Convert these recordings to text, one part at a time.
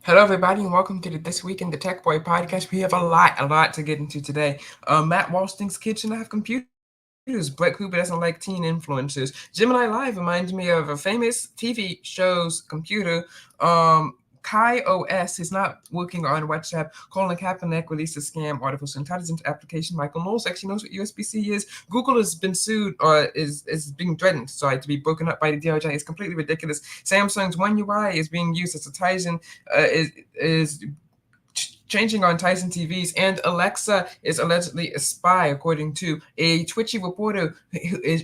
Hello, everybody, and welcome to This Week in the Tech Boy podcast. We have a lot to get into today. Matt Walsh thinks kids should not have computers. Brett Cooper doesn't like teen influencers. Gemini Live reminds me of a famous TV show's computer. Kai OS is not working on WhatsApp. Colin Kaepernick released a scam artificial intelligence application. Michael Knowles actually knows what USB-C is. Google has been sued or is being threatened, sorry, to be broken up by the DOJ. It's completely ridiculous. Samsung's One UI is being used as a Tizen is changing on Tyson TVs, and Alexa is allegedly a spy, according to a Twitchy reporter.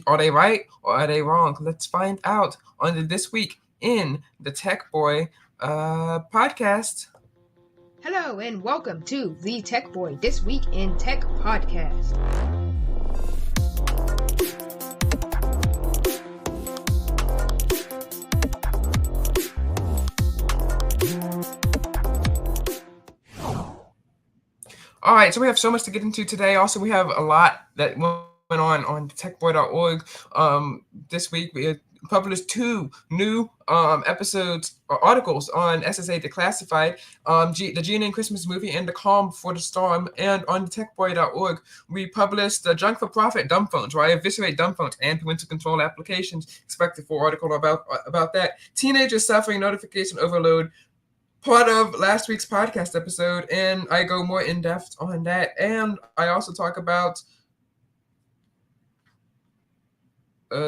Are they right or are they wrong? Let's find out on This Week in the Tech Boy podcast. Hello and welcome to The Tech Boy, This Week in Tech podcast. All right, so we have so much to get into today. Also, we have a lot that went on TheTechBoy.org. This week we published two new episodes or articles on SSA Declassified, the GNN Christmas movie, and The Calm Before the Storm. And on TheTechBoy.org, we published the Junk for Profit dumb phones, where I eviscerate dumb phones and parental control applications. Expect a full article about that. Teenagers suffering notification overload, part of last week's podcast episode, and I go more in depth on that. And I also talk about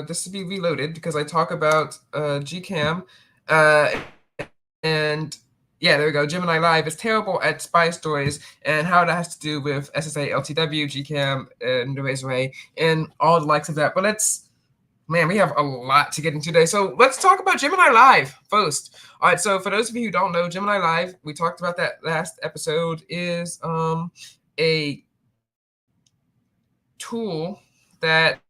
this to be reloaded because I talk about GCam and yeah, there we go. Gemini Live is terrible at spy stories and how that has to do with SSA, LTW, GCam, and the Razor and all the likes of that. But we have a lot to get into today. So let's talk about Gemini Live first. All right, so for those of you who don't know, Gemini Live, we talked about that last episode, is a tool that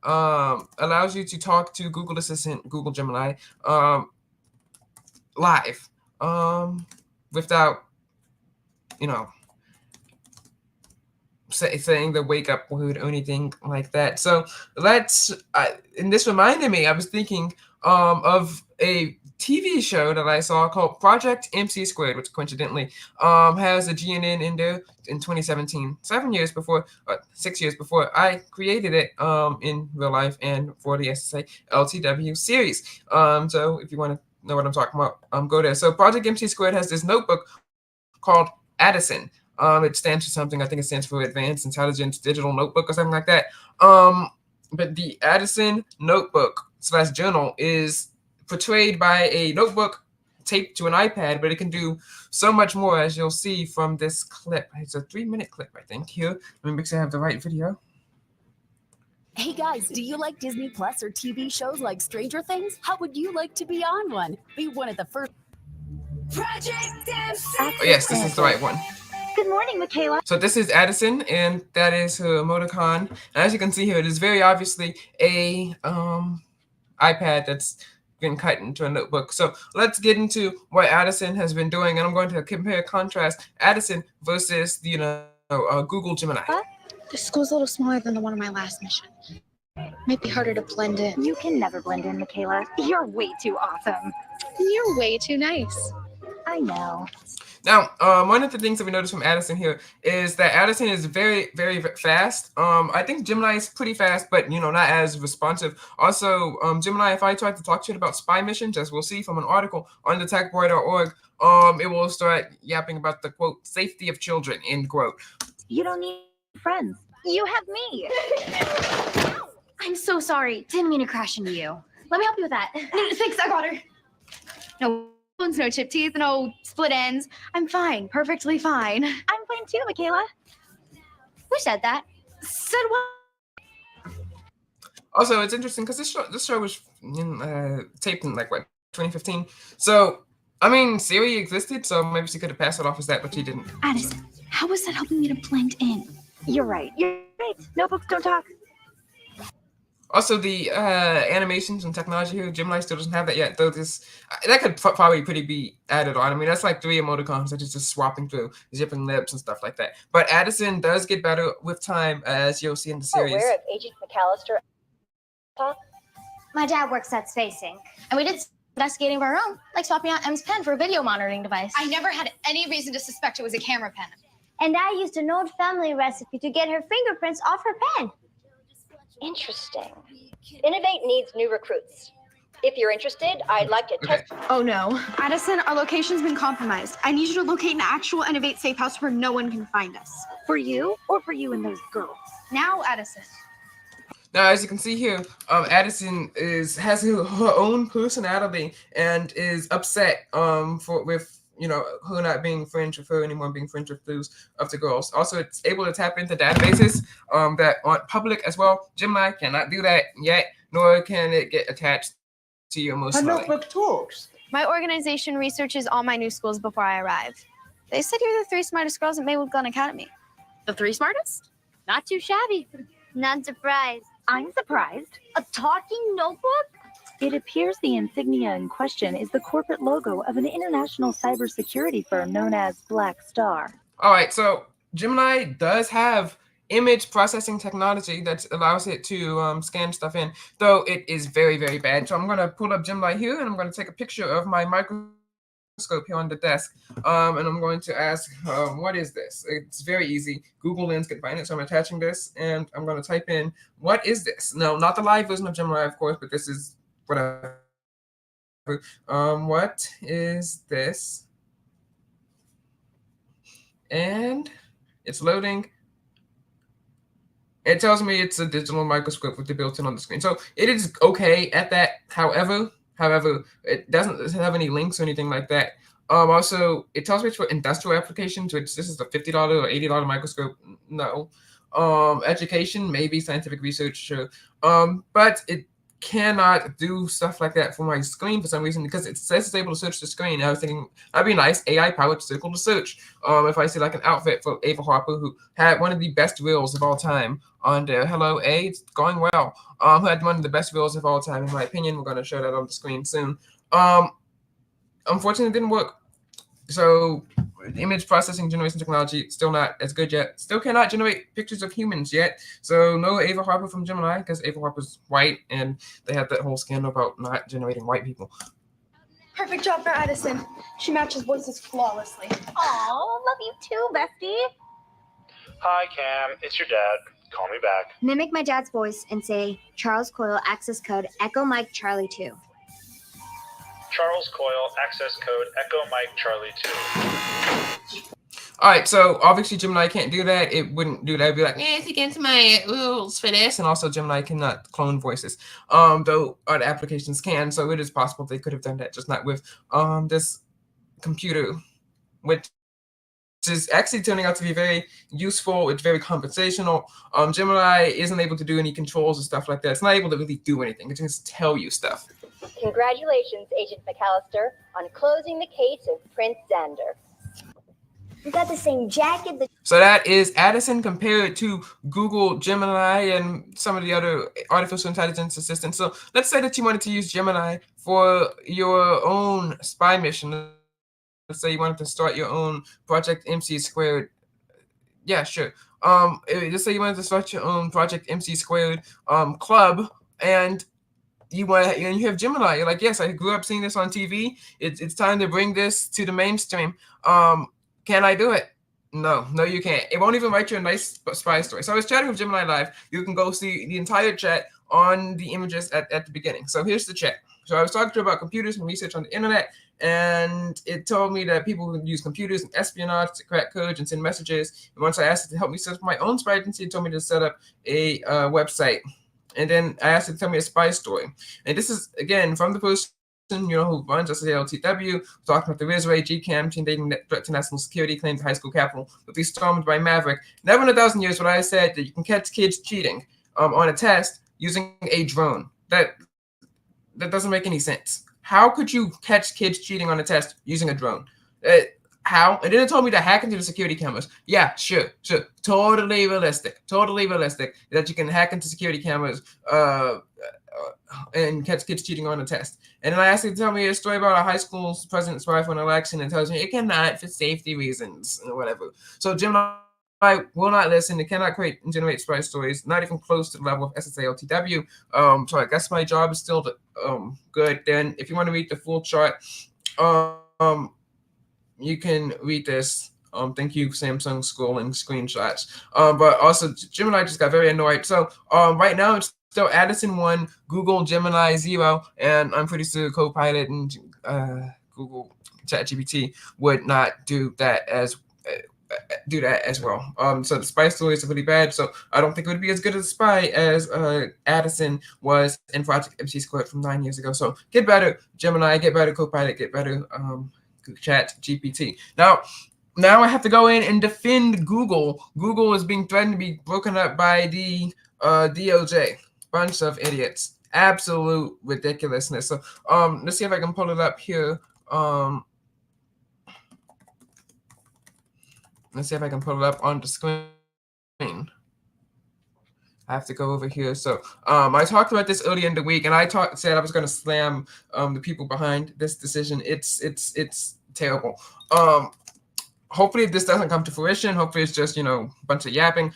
allows you to talk to Google Assistant, Google Gemini, live, without, saying the wake up word or anything like that. So and this reminded me, I was thinking of a TV show that I saw called Project MC Squared, which coincidentally has a GNN in there in 2017, 6 years before I created it in real life and for the SSA LTW series. So if you want to know what I'm talking about, go there. So Project MC Squared has this notebook called Addison. It stands for something. I think it stands for Advanced Intelligence Digital Notebook or something like that. But the Addison Notebook / journal is portrayed by a notebook taped to an iPad, but it can do so much more, as you'll see from this clip. It's a 3-minute clip, I think. Here, let me make sure I have the right video. Hey guys, do you like Disney Plus or TV shows like Stranger Things? How would you like to be on one? Be one of the first. Project MC. Oh, yes, this is the right one. Good morning, Michale. So this is Addison, and that is her emoticon. And as you can see here, it is very obviously a iPad that's been cut into a notebook. So let's get into what Addison has been doing, and I'm going to compare and contrast Addison versus Google Gemini. This school's a little smaller than the one on my last mission. Might be harder to blend in. You can never blend in, Michale. You're way too awesome. You're way too nice. I know. Now, one of the things that we noticed from Addison here is that Addison is very, very fast. I think Gemini is pretty fast, but not as responsive. Also, Gemini, if I try to talk to it about spy missions, as we'll see from an article on TheTechBoy.org, it will start yapping about the quote safety of children, end quote. You don't need friends. You have me. I'm so sorry. Didn't mean to crash into you. Let me help you with that. Thanks, I got her. No phones, no chip teeth, no split ends. I'm fine. Perfectly fine. I'm fine too, Michale. Who said that? Said what? Also, it's interesting because this show was taped in 2015. So, I mean, Siri existed, so maybe she could have passed it off as that, but she didn't. Addison, how is that helping me to blend in? You're right. You're right. Notebooks don't talk. Also, the animations and technology here, Gemini still doesn't have that yet, though that could probably pretty be added on. I mean, that's like 3 emoticons that is just swapping through, zipping lips and stuff like that. But Addison does get better with time, as you'll see in the series. Aware of Agent McAllister? My dad works at Space Inc. And we did investigating of our own, like swapping out M's pen for a video monitoring device. I never had any reason to suspect it was a camera pen. And I used an old family recipe to get her fingerprints off her pen. Interesting. Innovate needs new recruits. If you're interested, I'd like to test. Oh no. Addison, our location's been compromised. I need you to locate an actual Innovate safe house where no one can find us. For you or for you and those girls? Now, Addison. Now, as you can see here, Addison has her own personality and is upset with her not being friends with her anymore, being friends with those of the girls. Also, it's able to tap into databases that aren't public as well. Gemini cannot do that yet, nor can it get attached to you emotionally. Notebook talks. My organization researches all my new schools before I arrive. They said you're the 3 smartest girls at Maywood Glen Academy. The 3 smartest? Not too shabby. Not surprised. I'm surprised. A talking notebook? It appears the insignia in question is the corporate logo of an international cybersecurity firm known as Black Star. All right, so Gemini does have image processing technology that allows it to scan stuff in, though it is very, very bad. So I'm going to pull up Gemini here, and I'm going to take a picture of my microscope here on the desk, and I'm going to ask, what is this? It's very easy. Google Lens can find it, so I'm attaching this, and I'm going to type in, what is this? No, not the live version of Gemini, of course, but this is whatever. What is this? And it's loading. It tells me it's a digital microscope with the built-in on the screen. So it is okay at that. However, it doesn't have any links or anything like that. Also, it tells me it's for industrial applications, which this is a $50 or $80 microscope. No. Education, maybe scientific research, sure. But it cannot do stuff like that for my screen for some reason, because it says it's able to search the screen. I was thinking that'd be nice, AI-powered circle to search. If I see like an outfit for Ava Harper, who had one of the best reels of all time on there. Hello, A, it's going well. Who had one of the best reels of all time, in my opinion. We're going to show that on the screen soon. Unfortunately, it didn't work. So image processing generation technology still not as good yet. Still cannot generate pictures of humans yet. So no Ava Harper from Gemini, because Ava Harper's white, and they had that whole scandal about not generating white people. Perfect job for Addison. She matches voices flawlessly. Aw, love you too, bestie. Hi, Cam. It's your dad. Call me back. Mimic my dad's voice and say, Charles Coyle, access code, Echo Mike Charlie 2. Charles Coyle, access code, Echo Mike Charlie 2. All right, so obviously Gemini can't do that. It wouldn't do that. It'd be like, it's against my rules for this. And also Gemini cannot clone voices, though other applications can. So it is possible they could have done that, just not with this computer, which is actually turning out to be very useful. It's very conversational. Gemini isn't able to do any controls and stuff like that. It's not able to really do anything. It can just tell you stuff. Congratulations, Agent McAllister, on closing the case of Prince Xander. We got the same jacket. So that is Addison compared to Google, Gemini, and some of the other artificial intelligence assistants. So let's say that you wanted to use Gemini for your own spy mission. Let's say you wanted to start your own Project MC Squared. Yeah, sure. Let's say you wanted to start your own Project MC Squared club, and you have Gemini. You're like, yes, I grew up seeing this on TV. It's time to bring this to the mainstream. Can I do it? No, you can't. It won't even write you a nice spy story. So I was chatting with Gemini Live. You can go see the entire chat on the images at the beginning. So here's the chat. So I was talking to her about computers and research on the internet, and it told me that people use computers and espionage to crack codes and send messages. And once I asked it to help me set up my own spy agency, it told me to set up a website. And then I asked it to tell me a spy story. And this is, again, from the person who runs SALTW, talking about the Rizray, GCAM, teen dating threat to national security, claims the high school capital will be stormed by Maverick. Never in 1,000 years would I have said that you can catch kids cheating on a test using a drone. That doesn't make any sense. How could you catch kids cheating on a test using a drone? How? And then it told me to hack into the security cameras. Yeah, sure. Totally realistic that you can hack into security cameras and catch kids cheating on a test. And then I asked it to tell me a story about a high school president spy for an election, and tells me it cannot for safety reasons or whatever. So Gemini will not listen. It cannot create and generate sprite stories, not even close to the level of SSALTW. So I guess my job is still good. Then if you want to read the full chart, you can read this. Thank you, Samsung scrolling screenshots. But also Gemini just got very annoyed. So right now it's still Addison 1, Google Gemini 0, and I'm pretty sure Copilot and Google ChatGPT would not do that as well. So the spy stories are really bad. So I don't think it would be as good a spy as Addison was in Project MC Squared from 9 years ago. So get better, Gemini. Get better, Copilot. Get better, ChatGPT. Now I have to go in and defend Google. Google is being threatened to be broken up by the DOJ. Bunch of idiots. Absolute ridiculousness. So let's see if I can pull it up here. Let's see if I can pull it up on the screen. I have to go over here. So I talked about this earlier in the week, and I said I was going to slam the people behind this decision. It's terrible. Hopefully this doesn't come to fruition. Hopefully it's just, a bunch of yapping.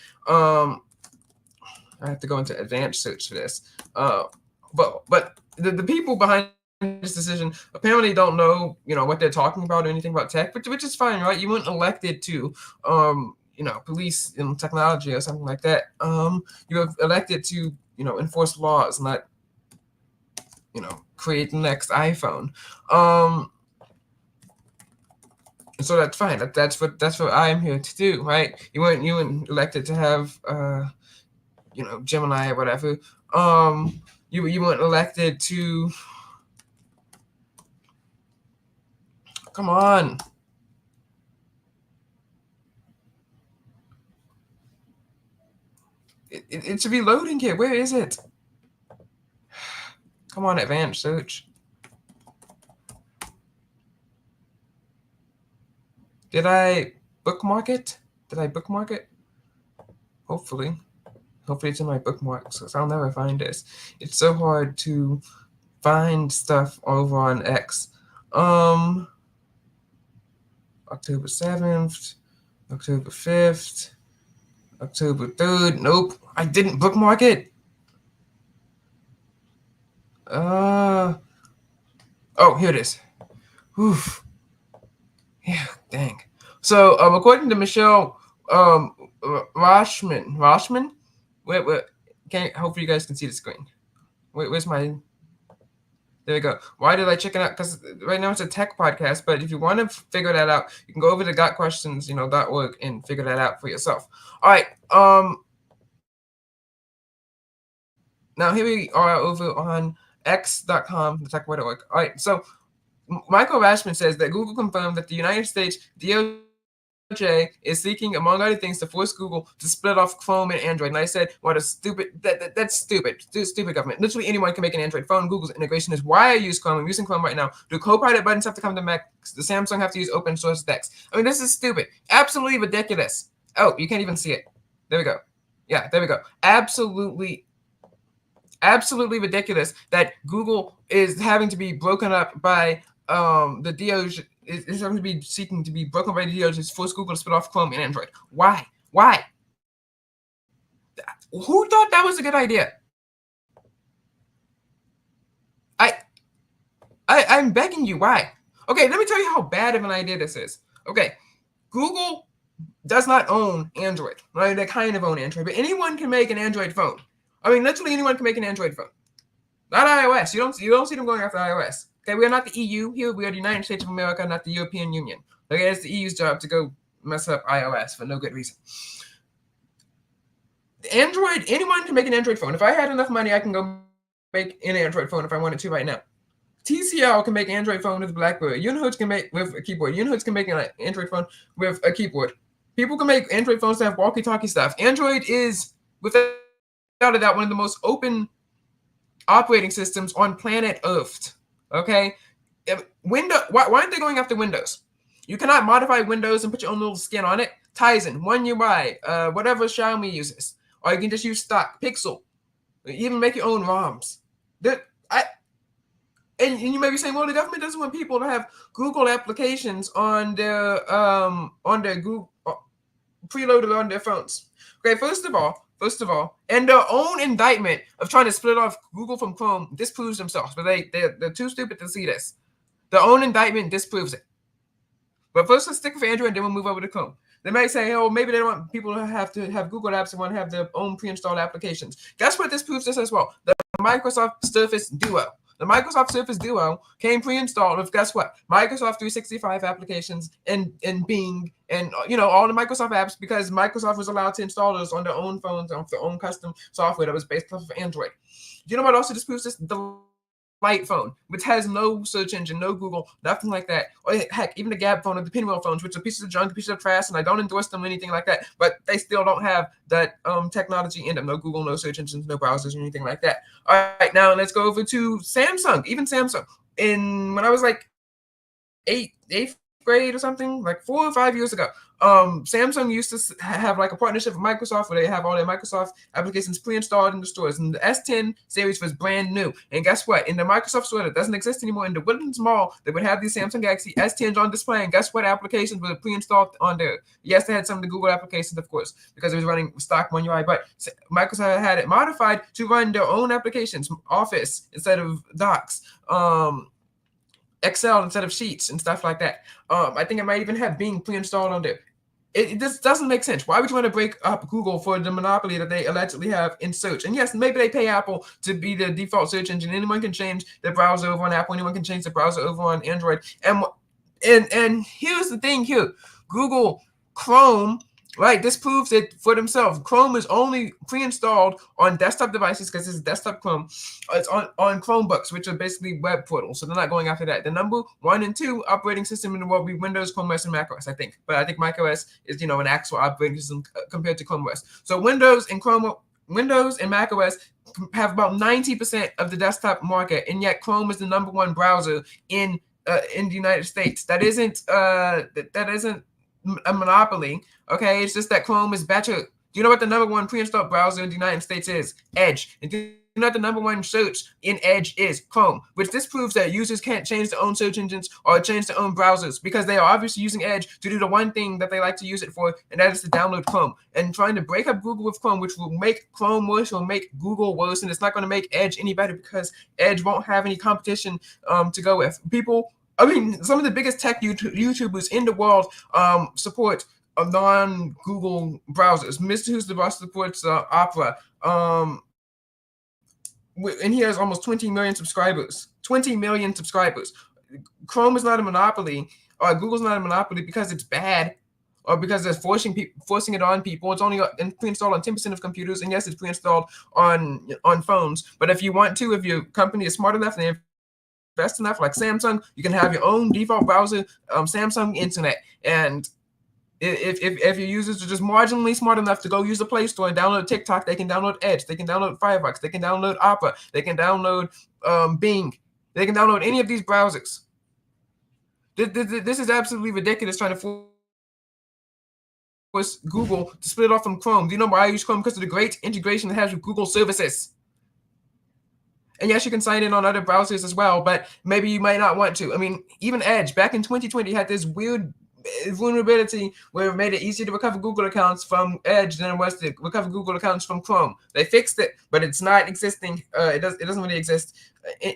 I have to go into advanced search for this. But the people behind this decision apparently don't know, what they're talking about or anything about tech, which is fine, right? You weren't elected to, police in technology or something like that. You were elected to, enforce laws, not, create the next iPhone. So that's fine. That's what I'm here to do, right? You weren't elected to have, Gemini or whatever. You weren't elected to. Come on. It should be loading here. Where is it? Come on, advanced search. Did I bookmark it? Hopefully it's in my bookmarks, because I'll never find this. It's so hard to find stuff over on X. October 7th, October 5th, October 3rd. Nope, I didn't bookmark it. Oh, here it is. Oof. Yeah, dang. So, according to Michale Roshman, wait, hopefully you guys can see the screen. Where's my? There we go. Why did I chicken out? Because right now it's a tech podcast, but if you want to figure that out, you can go over to gotquestions.org and figure that out for yourself. All right. Now here we are over on x.com, TheTechBoy.org. All right. So Michael Rashman says that Google confirmed that the United States DOJ is seeking, among other things, to force Google to split off Chrome and Android. And I said, what a stupid, that's stupid. Stupid government. Literally anyone can make an Android phone. Google's integration is why I use Chrome. I'm using Chrome right now. Do Copilot buttons have to come to Mac? The Samsung have to use open source DeX. I mean, this is stupid. Absolutely ridiculous. Oh, you can't even see it. There we go. Yeah, there we go. Absolutely ridiculous that Google is having to be broken up by the DOJ. Is going to be seeking to be broken by the DOJ to force Google to split off Chrome and Android. Why? Who thought that was a good idea? I'm begging you, why? Okay, let me tell you how bad of an idea this is. Okay, Google does not own Android, right? They kind of own Android, but anyone can make an Android phone. I mean, literally anyone can make an Android phone. Not iOS. You don't see them going after iOS. Okay, we are not the EU here. We are the United States of America, not the European Union. Okay, it's the EU's job to go mess up iOS for no good reason. Android, anyone can make an Android phone. If I had enough money, I can go make an Android phone if I wanted to right now. TCL can make an Android phone with Blackberry. Unihoods can make with a keyboard. Unihoods can make an Android phone with a keyboard. People can make Android phones that have walkie-talkie stuff. Android is, without a doubt, one of the most open operating systems on planet Earth. Okay, why aren't they going after Windows? You cannot modify Windows and put your own little skin on it. Tizen, One UI, whatever Xiaomi uses, or you can just use stock Pixel. Even make your own ROMs. And you may be saying, well, the government doesn't want people to have Google applications on their Google. preloaded on their phones. Okay, first of all, and their own indictment of trying to split off Google from Chrome disproves themselves, but they're too stupid to see this. Their own indictment disproves it. But first, let's stick with Android, and then we'll move over to Chrome. They might say, oh, maybe they don't want people to have Google apps and want to have their own pre-installed applications. Guess what this proves this as well? The Microsoft Surface Duo. The Microsoft Surface Duo came pre-installed with, guess what? Microsoft 365 applications and Bing and, all the Microsoft apps, because Microsoft was allowed to install those on their own phones, on their own custom software that was based off of Android. You know what also disproves this? The Light phone, which has no search engine, no Google, nothing like that. Or heck, even the Gab phone or the Pinwheel phones, which are pieces of junk, pieces of trash, and I don't endorse them or anything like that, but they still don't have that technology in them. No Google, no search engines, no browsers, or anything like that. All right, now let's go over to Samsung. Even Samsung. When I was like eighth grade or something, like 4 or 5 years ago, Samsung used to have like a partnership with Microsoft where they have all their Microsoft applications pre-installed in the stores, and the S10 series was brand new. And guess what? In the Microsoft store that doesn't exist anymore, in the Woodlands Mall, they would have these Samsung Galaxy S10s on display, and guess what applications were pre-installed on there? Yes, they had some of the Google applications, of course, because it was running stock One UI, but Microsoft had it modified to run their own applications, Office instead of Docs, Excel instead of Sheets, and stuff like that. I think it might even have Bing pre-installed on there. It just doesn't make sense. Why would you want to break up Google for the monopoly that they allegedly have in search? And yes, maybe they pay Apple to be the default search engine. Anyone can change the browser over on Apple. Anyone can change the browser over on Android. And here's the thing here. Google Chrome, right, this proves it for themselves. Chrome is only pre-installed on desktop devices because it's desktop Chrome. It's on Chromebooks, which are basically web portals, so they're not going after that. The number 1 and 2 operating system in the world will be Windows, Chrome OS, and Mac OS, I think. But I think Mac OS is, an actual operating system compared to Chrome OS. So Windows and Mac OS have about 90% of the desktop market, and yet Chrome is the number 1 browser in the United States. That isn't a monopoly. Okay, it's just that Chrome is better. Do you know what the number 1 pre-installed browser in the United States is? Edge. And do you know what the number 1 search in Edge is? Chrome. Which this proves that users can't change their own search engines or change their own browsers, because they are obviously using Edge to do the one thing that they like to use it for, and that is to download Chrome. And trying to break up Google with Chrome, which will make Chrome worse, will make Google worse, and it's not going to make Edge any better because Edge won't have any competition to go with. Some of the biggest tech YouTubers in the world support non-Google browsers. Mr. Who's the Boss supports Opera, and he has almost 20 million subscribers. 20 million subscribers. Chrome is not a monopoly, or Google's not a monopoly because it's bad, or because they're forcing it on people. It's only pre-installed on 10% of computers, and yes, it's pre-installed on phones. But if you want to, if your company is smart enough and invest enough, like Samsung, you can have your own default browser, Samsung Internet. And if your users are just marginally smart enough to go use the Play Store and download TikTok, they can download Edge, they can download Firefox, they can download Opera, they can download Bing, they can download any of these browsers. This is absolutely ridiculous, trying to force Google to split off from Chrome. Do you know why I use Chrome? Because of the great integration it has with Google services. And yes, you can sign in on other browsers as well, but maybe you might not want to. Even Edge back in 2020 had this weird vulnerability where it made it easier to recover Google accounts from Edge than it was to recover Google accounts from Chrome. They fixed it, but it's not existing. It doesn't really exist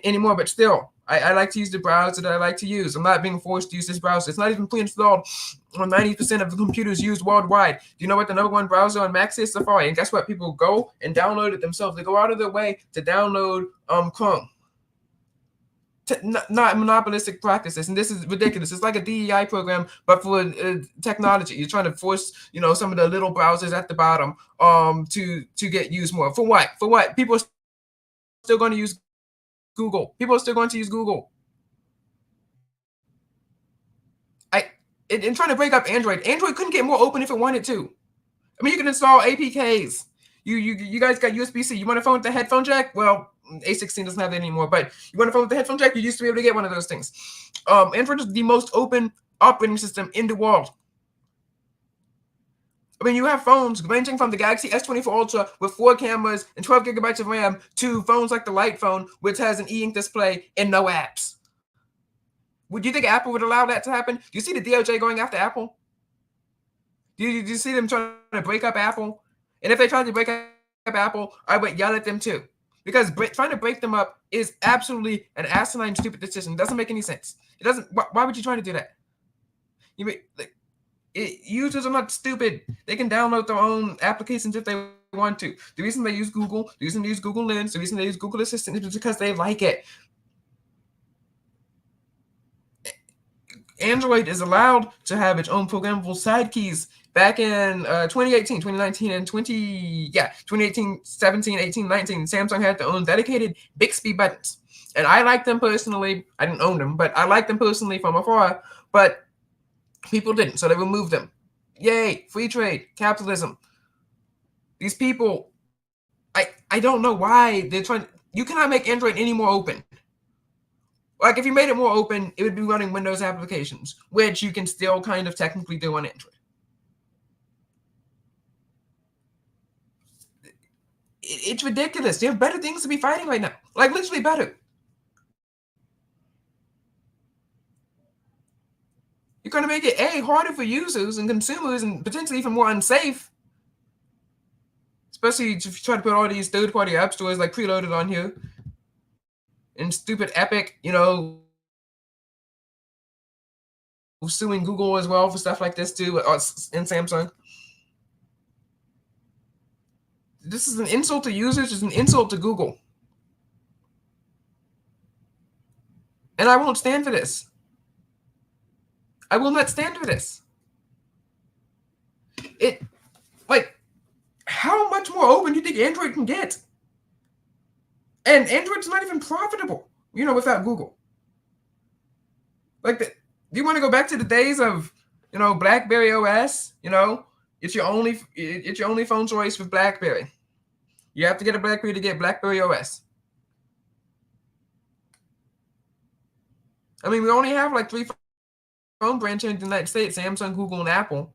anymore. But still, I like to use the browser that I like to use. I'm not being forced to use this browser. It's not even pre-installed on 90% of the computers used worldwide. Do you know what the number 1 browser on Macs is? Safari. And guess what? People go and download it themselves. They go out of their way to download Chrome. Not monopolistic practices, and this is ridiculous. It's like a DEI program, but for technology. You're trying to force, some of the little browsers at the bottom, to get used more. For what? For what? People are still going to use Google. People are still going to use Google. In trying to break up Android couldn't get more open if it wanted to. You can install APKs. You guys got USB-C. You want a phone with the headphone jack? Well, A16 doesn't have that anymore, but you want a phone with the headphone jack? You used to be able to get one of those things. Android is the most open operating system in the world. You have phones ranging from the Galaxy S24 Ultra with 4 cameras and 12 gigabytes of RAM to phones like the Light phone, which has an e-ink display and no apps. Would you think Apple would allow that to happen? Do you see the DOJ going after Apple? Do you see them trying to break up Apple? And if they try to break up Apple, I would yell at them too. Because trying to break them up is absolutely an asinine, stupid decision. It doesn't make any sense. It doesn't. Why would you try to do that? You mean users are not stupid. They can download their own applications if they want to. The reason they use Google, the reason they use Google Lens, the reason they use Google Assistant is because they like it. Android is allowed to have its own programmable side keys. Back in 2018, 2019, and 2018, 17, 18, 19, Samsung had their own dedicated Bixby buttons. And I like them personally. I didn't own them, but I like them personally from afar. But people didn't, so they removed them. Yay, free trade, capitalism. These people, I don't know why they're trying. You cannot make Android any more open. Like, if you made it more open, it would be running Windows applications, which you can still kind of technically do on Android. It's ridiculous. You have better things to be fighting right now. Like, literally better. You're going to make it, A, harder for users and consumers and potentially even more unsafe. Especially if you try to put all these third-party app stores like preloaded on here. And stupid Epic, suing Google as well for stuff like this too, and Samsung. This is an insult to users. It's an insult to Google. And I won't stand for this. I will not stand for this. How much more open do you think Android can get? And Android's not even profitable, without Google. Do you want to go back to the days of, Blackberry OS? It's your only phone choice with Blackberry. You have to get a Blackberry to get Blackberry OS. I mean, we only have like 3 phone brands in the United States: Samsung, Google, and Apple.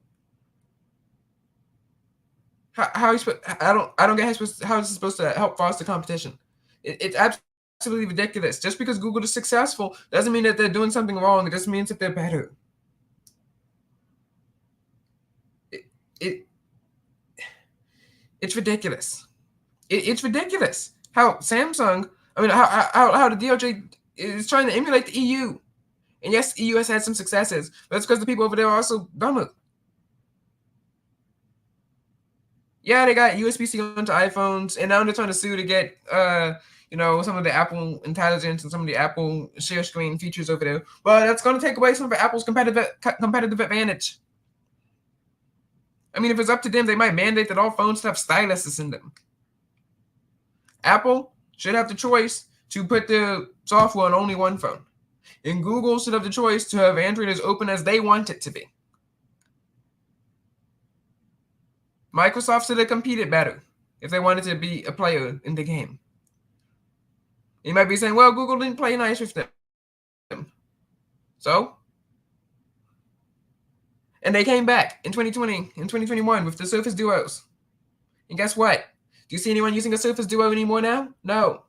How are you supposed? I don't get how it's supposed to help foster competition. It's absolutely ridiculous. Just because Google is successful doesn't mean that they're doing something wrong. It just means that they're better. It's ridiculous. It's ridiculous how Samsung. I mean, how the DOJ is trying to emulate the EU. And yes, the EU has had some successes, but that's because the people over there are also dumber. Yeah, they got USB-C onto iPhones, and now they're trying to sue to get, some of the Apple Intelligence and some of the Apple share screen features over there. But that's going to take away some of Apple's competitive advantage. I mean, if it's up to them, they might mandate that all phones have styluses in them. Apple should have the choice to put the software on only one phone. And Google should have the choice to have Android as open as they want it to be. Microsoft should have competed better if they wanted to be a player in the game. You might be saying, well, Google didn't play nice with them. So? And they came back in 2020 and 2021 with the Surface Duos. And guess what? Do you see anyone using a Surface Duo anymore now? No.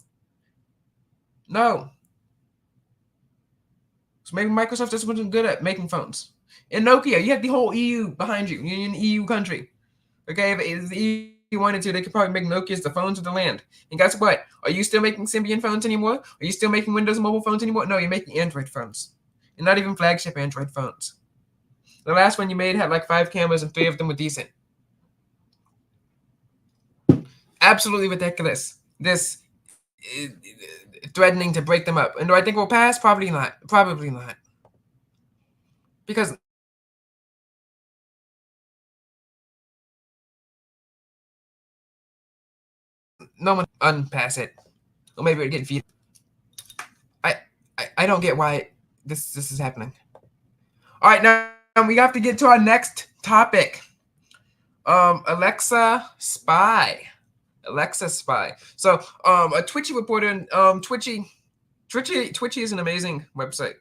So maybe Microsoft just wasn't good at making phones. And Nokia, you had the whole EU behind you. You're an EU country. Okay, if the EU wanted to, they could probably make Nokias the phones of the land. And guess what? Are you still making Symbian phones anymore? Are you still making Windows mobile phones anymore? No, you're making Android phones. And not even flagship Android phones. The last one you made had like 5 cameras and 3 of them were decent. Absolutely ridiculous. This threatening to break them up. And do I think we'll pass? Probably not. Probably not. Because no one unpass it. Or maybe it'll get feed. I don't get why this is happening. All right, now we have to get to our next topic. Alexa Spy. Alexa Spy. So a Twitchy reporter, Twitchy is an amazing website.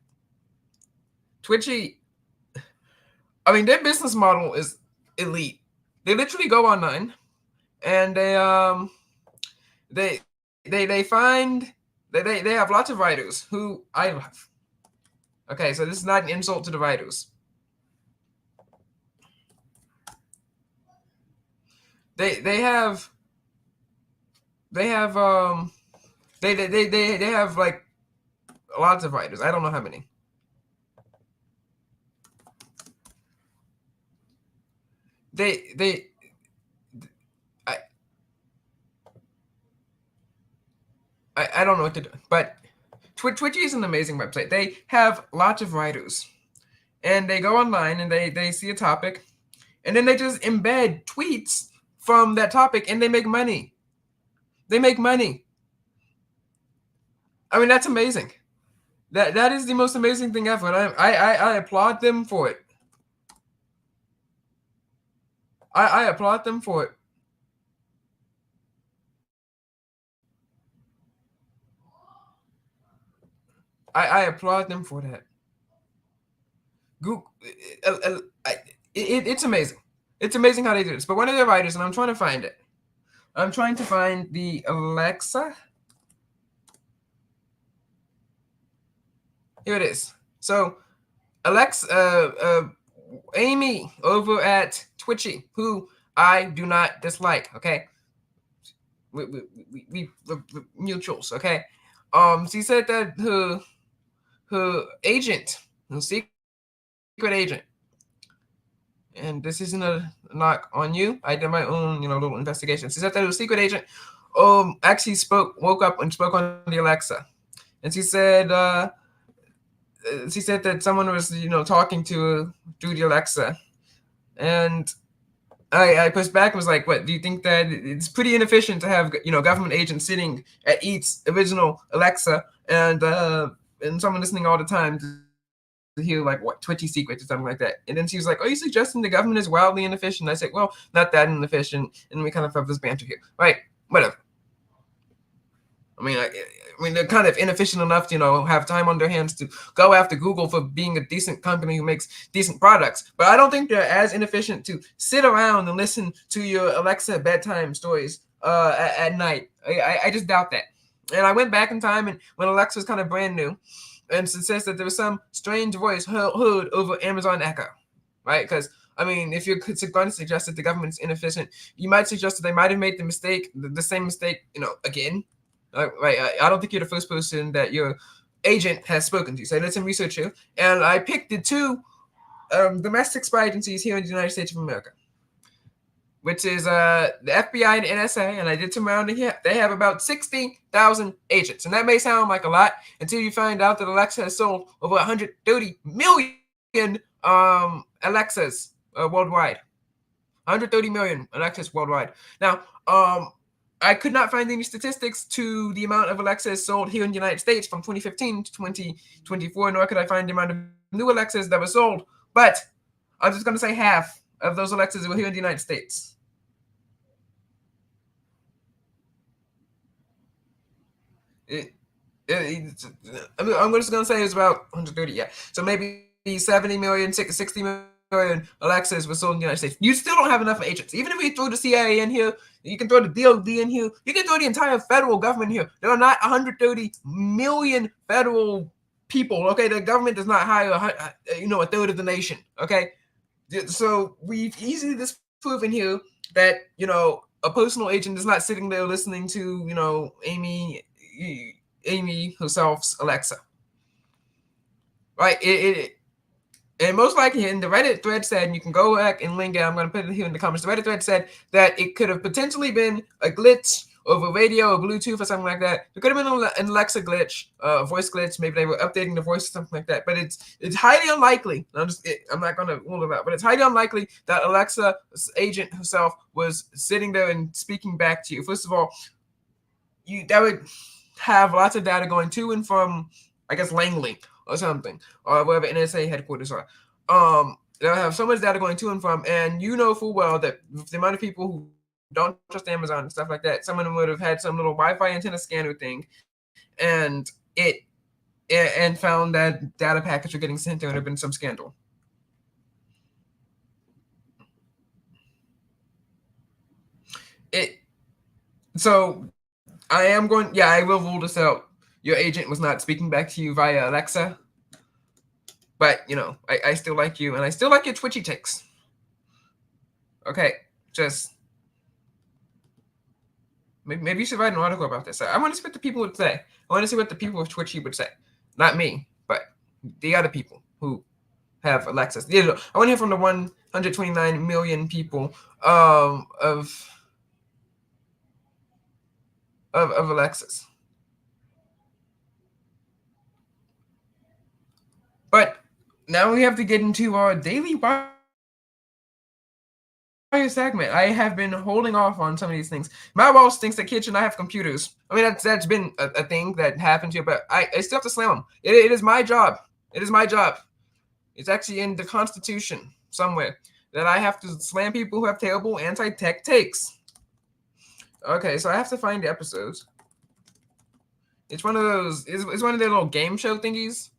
Twitchy, I mean, their business model is elite. They literally go online and they have lots of writers who I love. Okay, so this is not an insult to the writers. they have they have they have like lots of writers. I don't know how many. I don't know what to do, but Twitchy is an amazing website. They have lots of writers, and they go online and they see a topic, and then they just embed tweets from that topic, and they make money. They make money. I mean, that's amazing. That is the most amazing thing ever, and I applaud them for it. I applaud them for it. I applaud them for that. Google, it's amazing. It's amazing how they do this. But one of their writers, and I'm trying to find it. I'm trying to find the Alexa. Here it is. So, Alexa, Amy over at Twitchy, who I do not dislike. Okay, we mutuals. Okay, she said that her agent, her secret agent, and this isn't a knock on you. I did my own, little investigation. She said that her secret agent, actually woke up and spoke on the Alexa, and she said that someone was, talking to her through the Alexa, and I pushed back and was like, "What do you think that it's pretty inefficient to have, government agents sitting at each original Alexa and someone listening all the time to hear like what Twitchy secrets or something like that?" And then she was like, "Are you suggesting the government is wildly inefficient?" I said, "Well, not that inefficient." And we kind of have this banter here, right? Whatever. I mean, they're kind of inefficient enough to, have time on their hands to go after Google for being a decent company who makes decent products. But I don't think they're as inefficient to sit around and listen to your Alexa bedtime stories at night. I just doubt that. And I went back in time, and when Alexa was kind of brand new, and it says that there was some strange voice heard over Amazon Echo, right? Because if you're going to suggest that the government's inefficient, you might suggest that they might have made the same mistake, again. Right, I don't think you're the first person that your agent has spoken to. So I did some research here, and I picked the two domestic spy agencies here in the United States of America, which is the FBI and NSA, and I did some rounding here. They have about 60,000 agents, and that may sound like a lot until you find out that Alexa has sold over 130 million Alexas worldwide. 130 million Alexas worldwide. Now, I could not find any statistics to the amount of Alexas sold here in the United States from 2015 to 2024, nor could I find the amount of new Alexas that were sold. But I'm just going to say half of those Alexas were here in the United States. I'm just going to say it's about 130, yeah. So maybe 70 million, 60 million Alexas were sold in the United States. You still don't have enough agents. Even if we throw the CIA in here, you can throw the DOD in here, you can throw the entire federal government here. There are not 130 million federal people, okay? The government does not hire, a third of the nation, okay? So we've easily disproven here that, a personal agent is not sitting there listening to, Amy herself's Alexa, right? And most likely, in the Reddit thread said, and you can go back and link it, I'm going to put it here in the comments. The Reddit thread said that it could have potentially been a glitch over radio or Bluetooth or something like that. It could have been an Alexa glitch, a voice glitch. Maybe they were updating the voice or something like that. But it's highly unlikely. I'm not going to rule it out, but it's highly unlikely that Alexa's agent herself was sitting there and speaking back to you. First of all, that would have lots of data going to and from, I guess, Langley or something, or wherever NSA headquarters are. They'll have so much data going to and from, and you know full well that the amount of people who don't trust Amazon and stuff like that, some of them would have had some little Wi-Fi antenna scanner thing, and found that data packets were getting sent, there would have been some scandal. So I will rule this out. Your agent was not speaking back to you via Alexa. But, I still like you, and I still like your Twitchy takes. Okay, just Maybe you should write an article about this. I want to see what the people would say. I want to see what the people of Twitchy would say. Not me, but the other people who have Alexas. I want to hear from the 129 million people of Alexas. But now we have to get into our daily Wire segment. I have been holding off on some of these things. My Walsh thinks that kids should not have computers. I mean, that's been a thing that happens here, but I still have to slam them. It is my job. It is my job. It's actually in the Constitution somewhere that I have to slam people who have terrible anti-tech takes. Okay, so I have to find the episodes. It's one of those. It's one of their little game show thingies.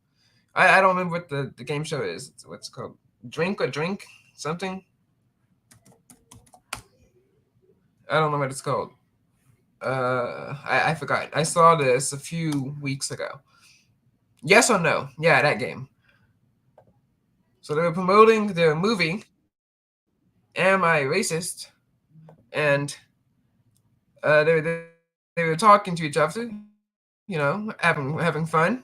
I don't remember what the game show is. What's it called? Drink something. I don't know what it's called. I forgot. I saw this a few weeks ago. Yes or no? Yeah, that game. So they were promoting their movie, Am I Racist? And they were talking to each other, having fun.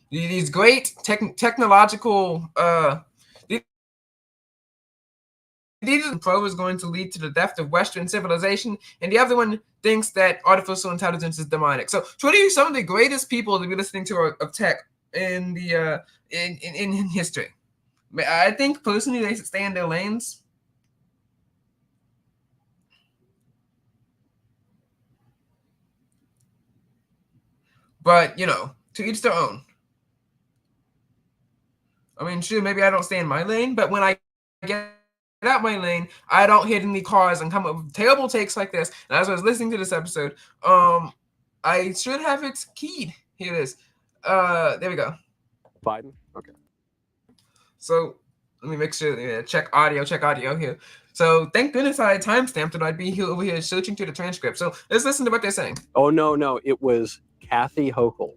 These great technological these pro is going to lead to the death of Western civilization, and the other one thinks that artificial intelligence is demonic. So, what are some of the greatest people to be listening to of tech in the in history? I think personally they should stay in their lanes. But to each their own. I mean, sure, maybe I don't stay in my lane, but when I get out my lane, I don't hit any cars and come up with terrible takes like this. And as I was listening to this episode, I should have it keyed. Here it is. There we go. Biden. Okay. So let me make sure. Check audio here. So thank goodness I timestamped it. I'd be over here searching through the transcript. So let's listen to what they're saying. Oh no, it was Kathy Hochul.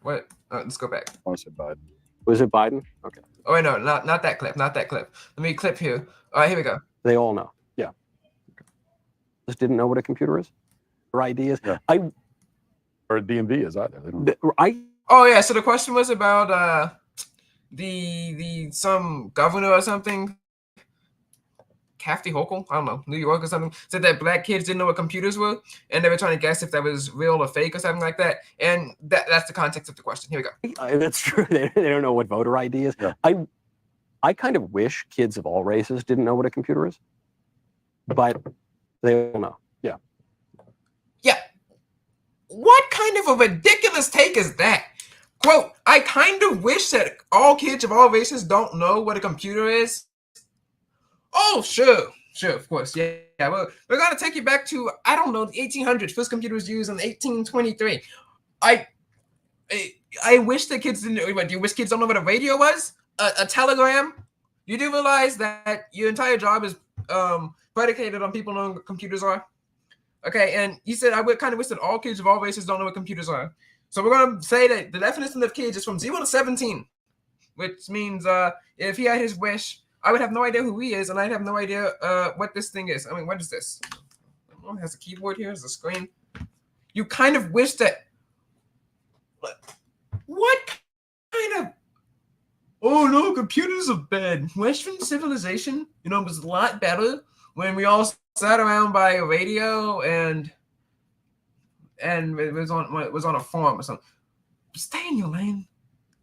What? Let's go back. I said Biden. Was it Biden? Okay. Oh wait, no, not that clip. Not that clip. Let me clip here. All right, here we go. They all know. Yeah. Okay. Just didn't know what a computer is or ideas. Yeah. Or a DMV is either. Oh yeah. So the question was about the some governor or something. Kathy Hochul, I don't know, New York or something, said that black kids didn't know what computers were, and they were trying to guess if that was real or fake or something like that. And that's the context of the question. Here we go. That's true. They don't know what voter ID is. Yeah. I kind of wish kids of all races didn't know what a computer is, but they all know. Yeah. Yeah. What kind of a ridiculous take is that? Quote, I kind of wish that all kids of all races don't know what a computer is. Oh, sure, of course, yeah. Well, we're gonna take you back to, I don't know, the 1800s. First computer was used in 1823. I wish that kids didn't. Do you wish kids don't know what a radio was? A telegram? You do realize that your entire job is predicated on people knowing what computers are? Okay, and he said I would kind of wish that all kids of all races don't know what computers are. So we're gonna say that the definition of kids is from 0 to 17, which means if he had his wish, I would have no idea who he is, and I'd have no idea what this thing is. I mean, what is this? Oh, it has a keyboard here, has a screen. You kind of wish that. What kind of? Oh no, computers are bad. Western civilization, was a lot better when we all sat around by a radio and it was on a farm or something. Stay in your lane.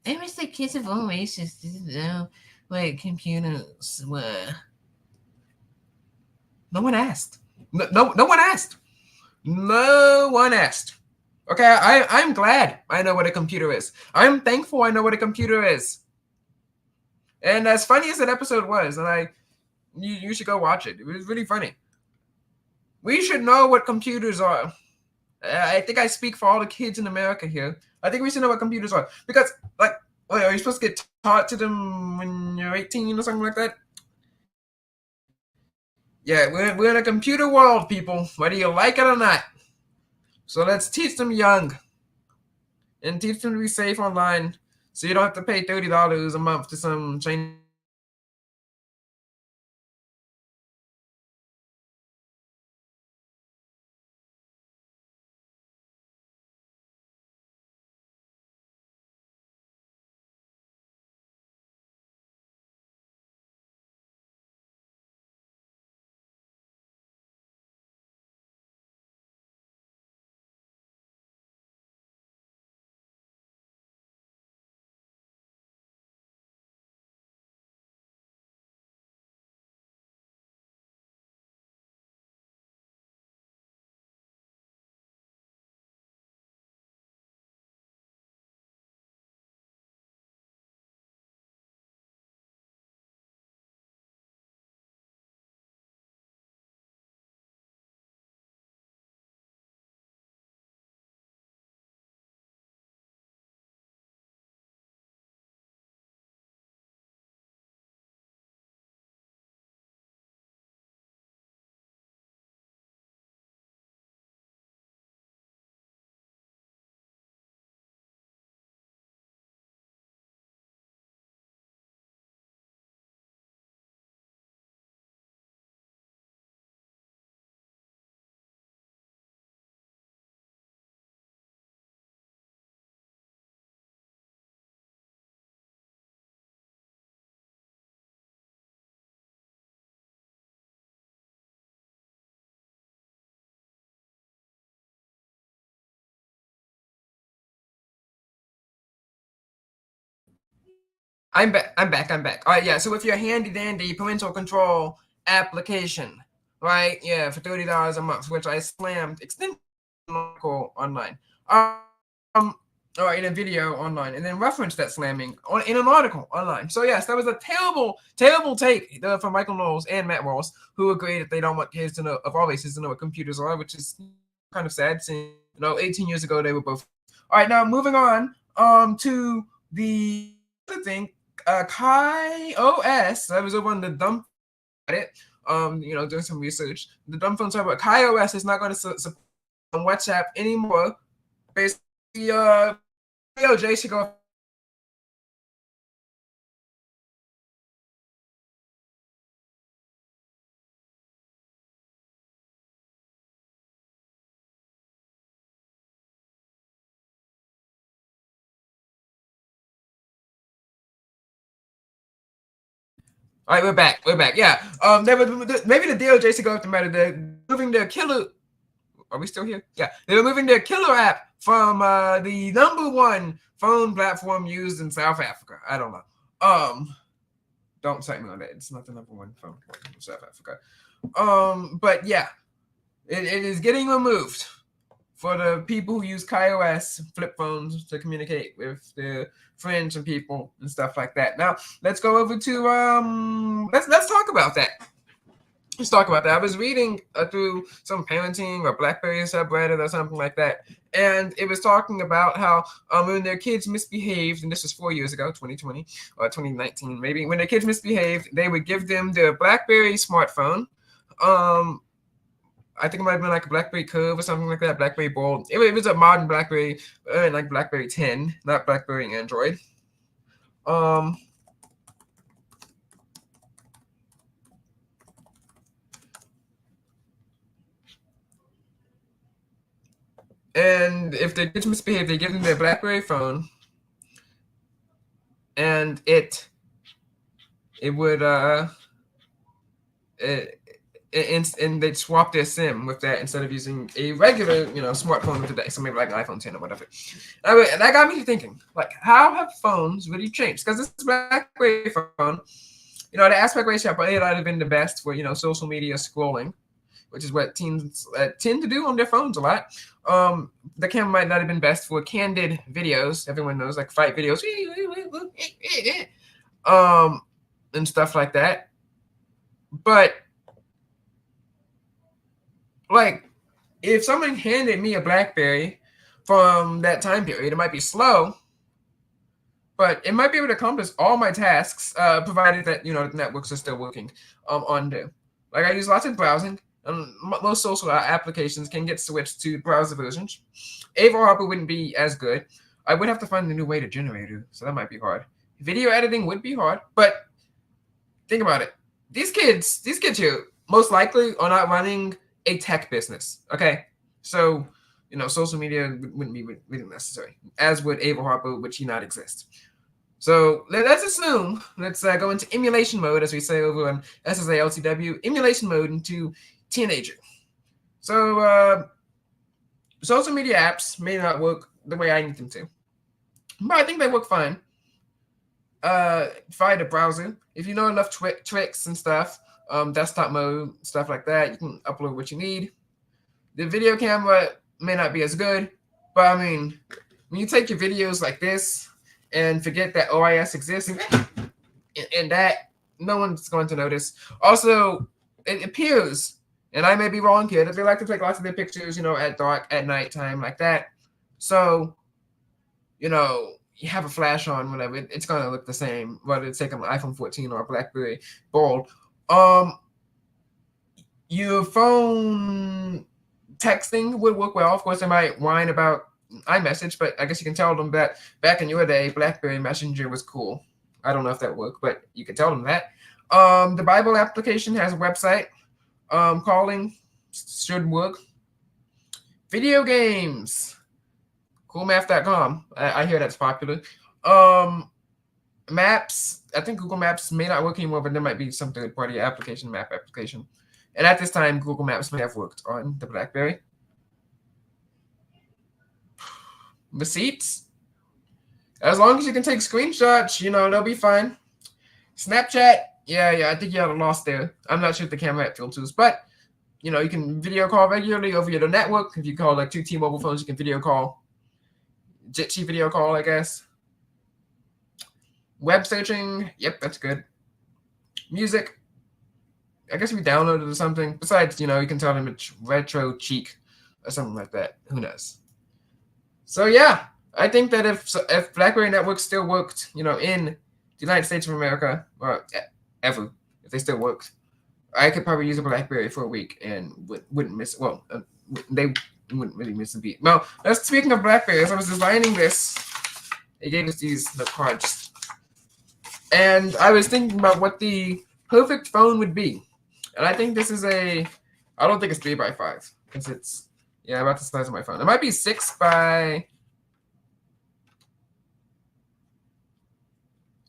I wish the kids of all races didn't know what computers were. No one asked. No one asked. No one asked. Okay, I'm glad I know what a computer is. I'm thankful I know what a computer is. And as funny as that episode was, and you should go watch it. It was really funny. We should know what computers are. I think I speak for all the kids in America here. I think we should know what computers are. Because, are you supposed to get taught to them when you're 18 or something like that? Yeah, we're in a computer world, people, whether you like it or not. So let's teach them young. And teach them to be safe online so you don't have to pay $30 a month to some Chinese I'm back. I'm back. I'm back. All right, yeah. So with your handy dandy parental control application, right? Yeah, for $30 a month, which I slammed extended article online. Or in a video online, and then referenced that slamming in an article online. So yes, that was a terrible take from Michale Knowles and Matt Walsh, who agree that they don't want kids to know of all races to know what computers are, which is kind of sad. Since 18 years ago they were both. All right, now moving on to the other thing, Kai OS. That was over on the dumb it. Doing some research. The dumb phone server Kai OS is not going to support WhatsApp anymore. Basically, DOJ should go. All right, we're back. We're back. Yeah. Maybe the DOJ should go up the matter. They're moving their killer. Are we still here? Yeah. They were moving their killer app from the #1 phone platform used in South Africa. I don't know. Don't cite me on that. It's not the #1 phone platform in South Africa. But yeah, it is getting removed for the people who use KaiOS flip phones to communicate with their friends and people and stuff like that. Now let's go over to let's talk about that. Let's talk about that. I was reading through some parenting or Blackberry subreddit or something like that, and it was talking about how when their kids misbehaved, and this was 4 years ago, 2020 or 2019 maybe, when their kids misbehaved, they would give them their Blackberry smartphone. I think it might have been like a Blackberry Curve or something like that, Blackberry Bold. It was a modern Blackberry, like Blackberry 10, not Blackberry Android. And if they kids misbehave, they give them their Blackberry phone, and it would and they'd swap their SIM with that instead of using a regular smartphone of today, so maybe like an iPhone 10 or whatever. And that got me thinking, like, how have phones really changed? Because this Blackberry phone, the aspect ratio probably might have been the best for social media scrolling, which is what teens tend to do on their phones a lot. The camera might not have been best for candid videos. Everyone knows, like fight videos, and stuff like that. But like, if someone handed me a Blackberry from that time period, it might be slow, but it might be able to accomplish all my tasks, provided that the networks are still working on there. Like, I use lots of browsing. Most social applications can get switched to browser versions. Ava Harper wouldn't be as good. I would have to find a new way to generate it, so that might be hard. Video editing would be hard, but think about it. These kids here most likely are not running a tech business. Okay, so social media wouldn't be really necessary, as would Ava Harper, would she not exist. So let's assume, let's go into emulation mode, as we say over on SSA LTW, emulation mode into teenager. So social media apps may not work the way I need them to, but I think they work fine. Via the browser, if you know enough tricks and stuff, desktop mode, stuff like that, you can upload what you need. The video camera may not be as good, but I mean, when you take your videos like this and forget that OIS exists and that, no one's going to notice. Also, it appears, and I may be wrong here, that they like to take lots of their pictures, at dark, at nighttime, like that. So, you have a flash on, whatever, it's going to look the same, whether it's taking an iPhone 14 or a Blackberry Bold. Your phone texting would work well. Of course, they might whine about iMessage, but I guess you can tell them that back in your day, BlackBerry Messenger was cool. I don't know if that worked, but you can tell them that. The Bible application has a website. Calling should work. Video games. Coolmath.com. I hear that's popular. Maps. I think Google Maps may not work anymore, but there might be some third-party application, map application. And at this time, Google Maps may have worked on the BlackBerry. Receipts. As long as you can take screenshots, they'll be fine. Snapchat, yeah, I think you had a loss there. I'm not sure if the camera app filters, but you can video call regularly over your network. If you call like 2 T-Mobile phones, you can video call. Jitsi video call, I guess. Web searching, yep, that's good. Music, I guess we downloaded or something. Besides, you can tell them it's retro cheek or something like that. Who knows? So yeah, I think that if BlackBerry networks still worked, in the United States of America, or ever, if they still worked, I could probably use a BlackBerry for a week and wouldn't miss. Well, they wouldn't really miss a beat. Well, speaking of BlackBerry, as I was designing this, they gave us these cards, and I was thinking about what the perfect phone would be, and I think this is I don't think it's 3x5 because it's about the size of my phone. It might be 6 by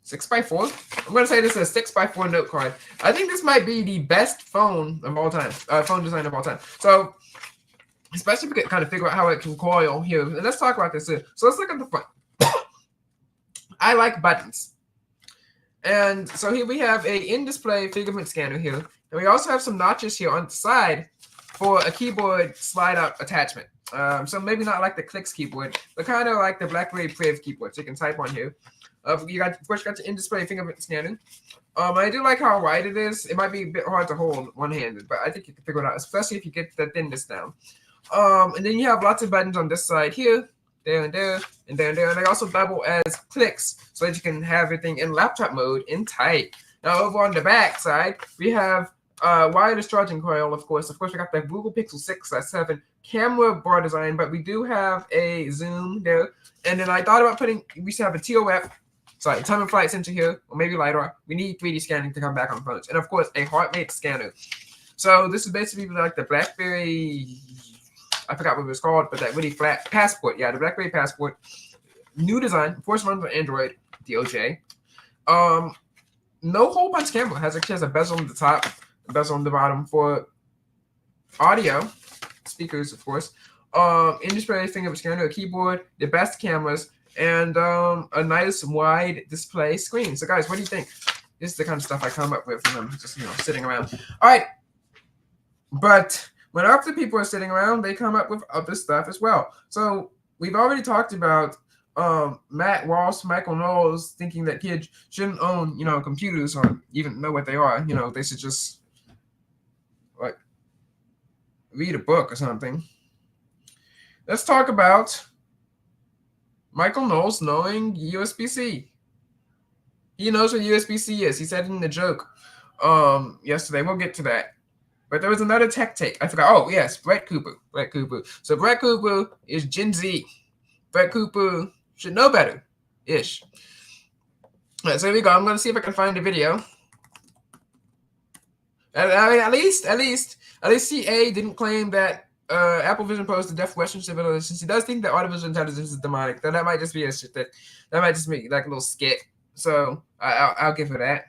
6x4. I'm going to say this is a 6x4 note card. I think this might be the best phone of all time, phone design of all time. So, especially if we can kind of figure out how it can coil here. And let's talk about this here. So let's look at the front. I like buttons. And so here we have a in-display fingerprint scanner here. And we also have some notches here on the side for a keyboard slide-out attachment. So maybe not like the Clicks keyboard, but kind of like the BlackBerry Priv keyboard. So you can type on here. Of course, you got the in-display fingerprint scanning. I do like how wide it is. It might be a bit hard to hold one-handed, but I think you can figure it out, especially if you get the thinness down. And then you have lots of buttons on this side here, there and there, and there and there. And they also double as clicks so that you can have everything in laptop mode in tight. Now, over on the back side, we have wireless charging coil, of course. Of course, we got the Google Pixel 6/7 camera bar design, but we do have a zoom there. And then I thought about we should have a TOF. Sorry, time and flight sensor here, or maybe LiDAR. We need 3D scanning to come back on phones. And of course, a heart rate scanner. So this is basically like the BlackBerry, I forgot what it was called, but that really flat Passport. Yeah, the BlackBerry Passport. New design, of course, runs on Android, DOJ. No hole punch camera. Actually has a bezel on the top, a bezel on the bottom for audio, speakers, of course. In-display fingerprint scanner, a keyboard, the best cameras, and a nice wide display screen. So guys, what do you think? This is the kind of stuff I come up with when I'm just sitting around. All right, but when other people are sitting around, they come up with other stuff as well. So we've already talked about Matt Walsh, Michale Knowles thinking that kids shouldn't own computers or even know what they are. They should just like read a book or something. Let's talk about Michale Knowles knowing USB-C. He knows what USB-C is. He said it in the joke yesterday. We'll get to that. But there was another tech take. I forgot. Oh, yes, Brett Cooper. So Brett Cooper is Gen Z. Brett Cooper should know better. Ish. All right, so here we go. I'm going to see if I can find a video. I mean, at least CA didn't claim that Apple Vision posed a deaf Western civilization. He does think that artificial intelligence is demonic. That might just be that might just be like a little skit. So I'll give her that.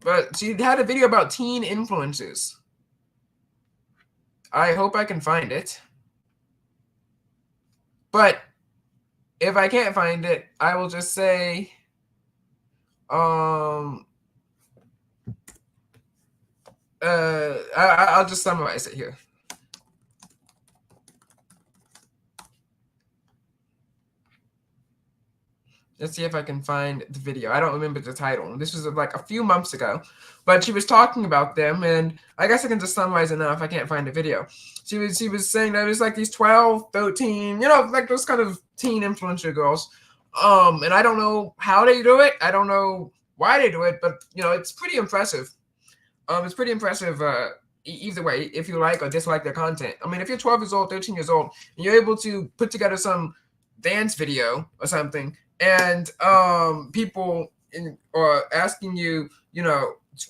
But she had a video about teen influencers. I hope I can find it. But if I can't find it, I will just say I'll just summarize it here. Let's see if I can find the video. I don't remember the title. This was like a few months ago, but she was talking about them, and I guess I can just summarize it now if I can't find the video. She was saying that it's like these 12, 13, like those kind of teen influencer girls. And I don't know how they do it. I don't know why they do it, but it's pretty impressive. It's pretty impressive either way, if you like or dislike their content. I mean, if you're 12 years old, 13 years old, and you're able to put together some dance video or something, and people are asking you,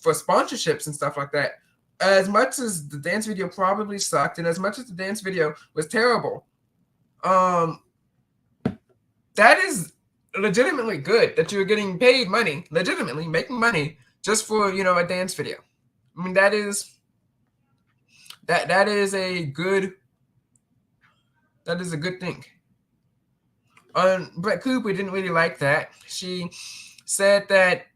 for sponsorships and stuff like that, as much as the dance video probably sucked, and as much as the dance video was terrible, that is legitimately good that you're getting paid money, legitimately making money just for, a dance video. I mean, that is a good That is a good thing. Brett Cooper didn't really like that. She said that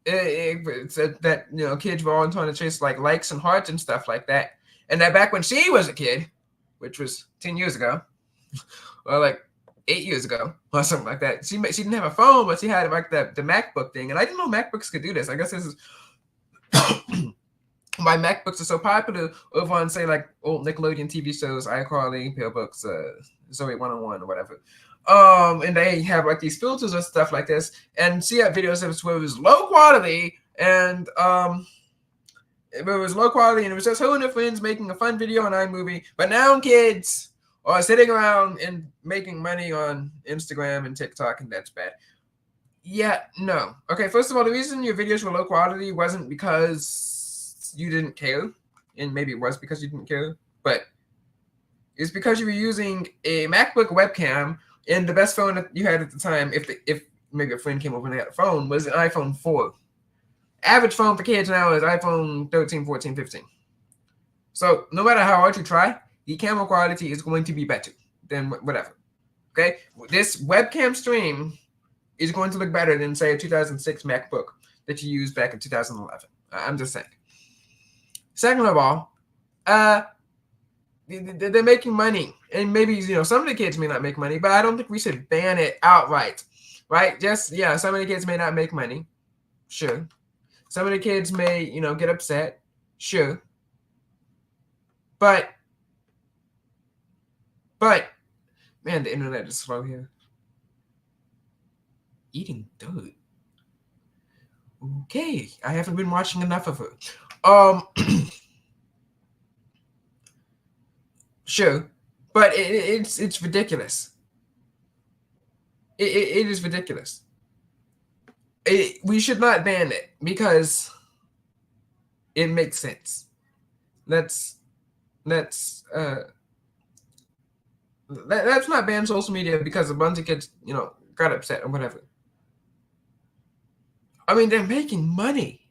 kids were all trying to chase like likes and hearts and stuff like that, and that back when she was a kid, which was 10 years ago, or like 8 years ago, or something like that, she didn't have a phone, but she had like the MacBook thing, and I didn't know MacBooks could do this. I guess this is why MacBooks are so popular over on, say, like old Nickelodeon TV shows, iCarly, Pale Books, Zoe 101 or whatever. And they have like these filters and stuff like this, and see that videos of where it was low quality, and it was low quality, and it was just her and her friends making a fun video on iMovie. But now kids are sitting around and making money on Instagram and TikTok, and that's bad. Yeah, no. Okay, first of all, the reason your videos were low quality wasn't because you didn't care, and maybe it was because you didn't care, but it's because you were using a MacBook webcam, and the best phone that you had at the time, if maybe a friend came over and they had a phone, was an iPhone 4. Average phone for kids now is iPhone 13, 14, 15. So no matter how hard you try, the camera quality is going to be better than whatever. Okay? This webcam stream is going to look better than, say, a 2006 MacBook that you used back in 2011. I'm just saying. Second of all, they're making money, and maybe some of the kids may not make money, but I don't think we should ban it outright, right? Some of the kids may not make money, sure. Some of the kids may get upset, sure. But man, the internet is slow here. Eating dirt. Okay, I haven't been watching enough of her. Sure, but it's ridiculous. It is ridiculous. We should not ban it because it makes sense. Let's not ban social media because a bunch of kids got upset or whatever. I mean, they're making money.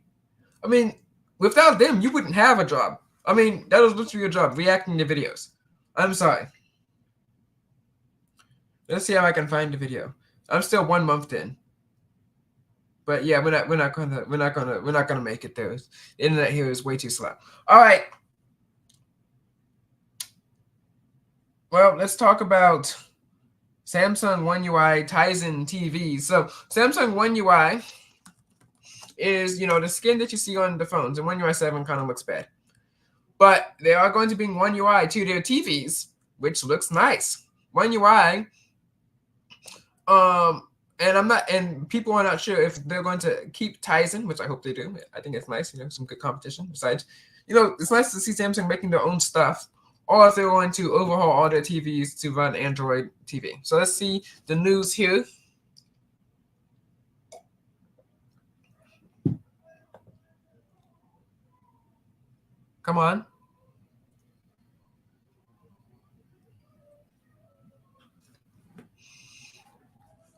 I mean, without them, you wouldn't have a job. I mean, that was literally your job, reacting to videos. I'm sorry. Let's see how I can find the video. I'm still 1 month in. But yeah, we're not gonna make it there. The internet here is way too slow. All right. Well, let's talk about Samsung One UI Tizen TVs. So Samsung One UI is the skin that you see on the phones, and One UI 7 kind of looks bad. But they are going to bring One UI to their TVs, which looks nice. One UI, and people are not sure if they're going to keep Tizen, which I hope they do. I think it's nice, some good competition. Besides, it's nice to see Samsung making their own stuff, or if they're going to overhaul all their TVs to run Android TV. So let's see the news here. Come on.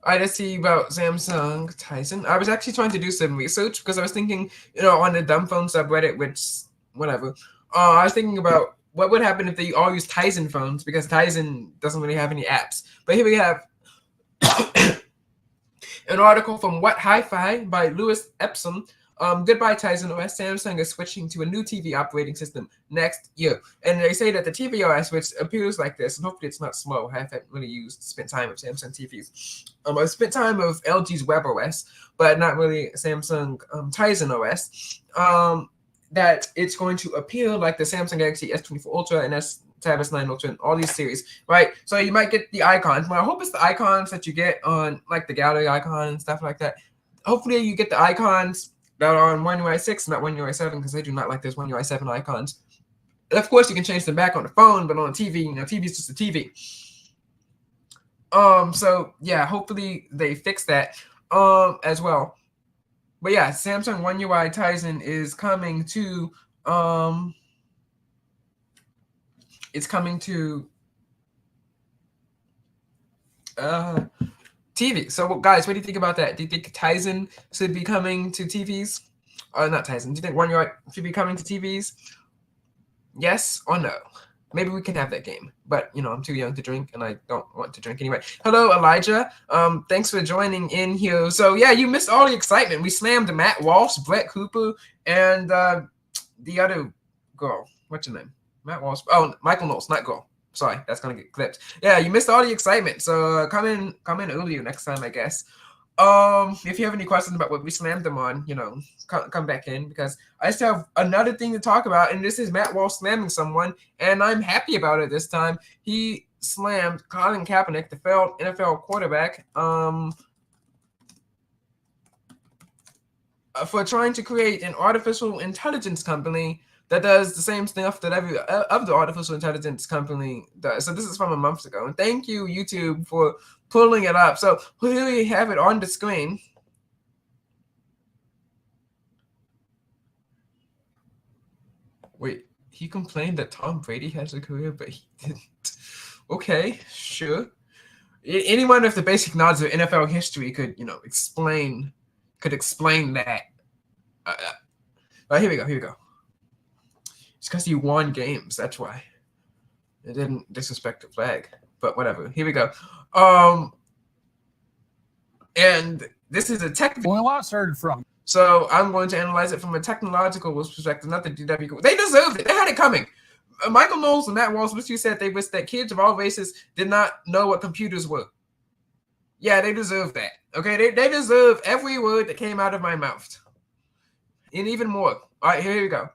All right, let's see about Samsung Tizen. I was actually trying to do some research because I was thinking, on the dumb phone subreddit, which, whatever. I was thinking about what would happen if they all use Tizen phones, because Tizen doesn't really have any apps. But here we have an article from What Hi-Fi by Louis Epsom. Goodbye Tizen OS. Samsung is switching to a new TV operating system next year. And they say that the TV OS, which appears like this, and hopefully it's not slow. I haven't really spent time with Samsung TVs. I spent time with LG's WebOS, but not really Samsung Tizen OS. That it's going to appear like the Samsung Galaxy S24 Ultra and Tab S9 Ultra and all these series, right? So you might get the icons. Well, I hope it's the icons that you get on like the gallery icon and stuff like that. Hopefully you get the icons that are on One UI 6, not One UI 7, because I do not like those One UI 7 icons. And of course, you can change them back on the phone, but on a TV, TV is just a TV. So yeah, hopefully they fix that as well. But yeah, Samsung One UI Tizen is coming to it's coming to TV. So guys, what do you think about that? Do you think Tizen should be coming to TVs? Not Tizen. Do you think One UI should be coming to TVs? Yes or no? Maybe we can have that game. But, you know, I'm too young to drink, and I don't want to drink anyway. Hello, Elijah. Thanks for joining in here. So, yeah, you missed all the excitement. We slammed Matt Walsh, Brett Cooper, and the other girl. What's her name? Matt Walsh. Oh, Michale Knowles, not girl. Sorry, that's going to get clipped. Yeah, you missed all the excitement. So come in earlier next time, I guess. If you have any questions about what we slammed them on, you know, come back in, because I still have another thing to talk about, and this is Matt Walsh slamming someone, and I'm happy about it this time. He slammed Colin Kaepernick, the failed NFL quarterback, for trying to create an artificial intelligence company that does the same stuff that every other artificial intelligence company does. So this is from a month ago, and thank you, YouTube, for pulling it up. So here we have it on the screen. Wait, he complained that Tom Brady has a career, but he didn't. Okay, sure. Anyone with the basic knowledge of NFL history could, you know, explain that. But here we go. It's because he won games. That's why. It didn't disrespect the flag, but whatever. Here we go. And this is a technical. Well, last heard from. So I'm going to analyze it from a technological perspective, not the DW. They deserved it. They had it coming. Michale Knowles and Matt Walsh, what you said, they wish that kids of all races did not know what computers were. Yeah, they deserve that. Okay, they deserve every word that came out of my mouth, and even more. All right, here we go.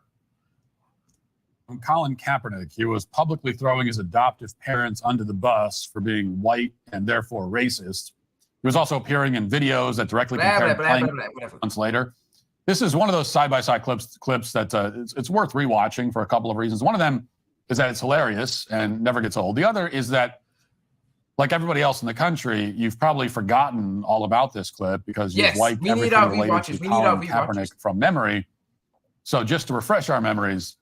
Colin Kaepernick, he was publicly throwing his adoptive parents under the bus for being white and therefore racist. He was also appearing in videos that directly compared playing months later. This is one of those side-by-side clips that it's worth rewatching for a couple of reasons. One of them is that it's hilarious and never gets old. The other is that, like everybody else in the country, you've probably forgotten all about this clip because you've wiped everything related to Colin Kaepernick from memory. So just to refresh our memories,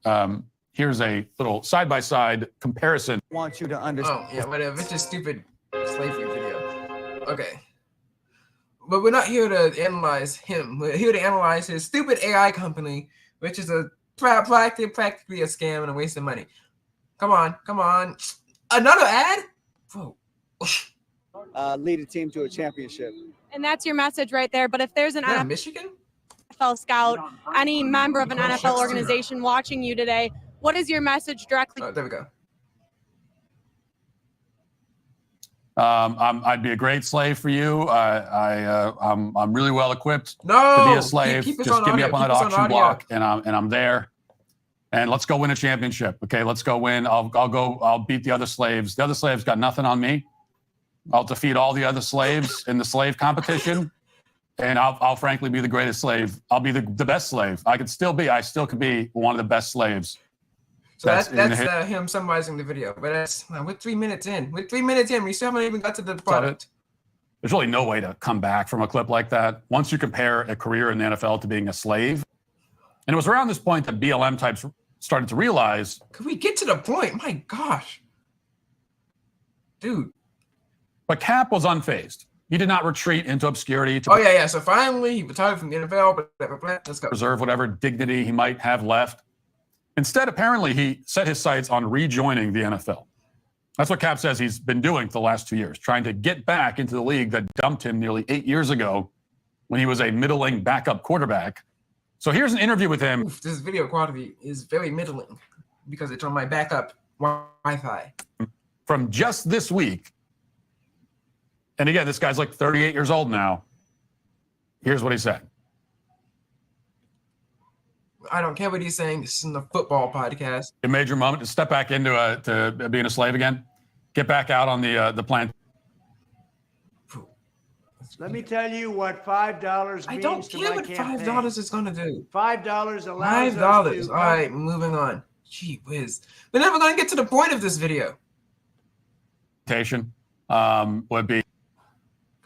here's a little side-by-side comparison. I want you to understand. Oh, yeah, whatever. It's just stupid slavery video. Okay. But we're not here to analyze him. We're here to analyze his stupid AI company, which is practically a scam and a waste of money. Come on. Another ad? Whoa. Lead a team to a championship. And that's your message right there. But if there's an Michigan? NFL scout, any member of an NFL organization watching you today, what is your message directly? Oh, there we go. I'd be a great slave for you. I'm really well equipped to be a slave. Just get me up on that auction block, and I'm there. And let's go win a championship. Okay, let's go win. I'll beat the other slaves. The other slaves got nothing on me. I'll defeat all the other slaves in the slave competition, and I'll frankly be the greatest slave. I'll be the best slave. I still could be one of the best slaves. So that's him summarizing the video. But we're 3 minutes in. We still haven't even got to the product. There's really no way to come back from a clip like that. Once you compare a career in the NFL to being a slave, and it was around this point that BLM types started to realize. Could we get to the point? My gosh. Dude. But Cap was unfazed. He did not retreat into obscurity. Yeah. So finally, he retired from the NFL, but let's go. Preserve whatever dignity he might have left. Instead, apparently, he set his sights on rejoining the NFL. That's what Cap says he's been doing for the last 2 years, trying to get back into the league that dumped him nearly 8 years ago when he was a middling backup quarterback. So here's an interview with him. This video quality is very middling because it's on my backup Wi-Fi. From just this week. And again, this guy's like 38 years old now. Here's what he said. I don't care what he's saying. This isn't a football podcast. A major moment to step back into to being a slave again. Get back out on the plant. Let me tell you what $5 means. I don't care what $5 is going to do. $5 allows $5. us to. All right, moving on. Gee whiz. We're never going to get to the point of this video. Would be.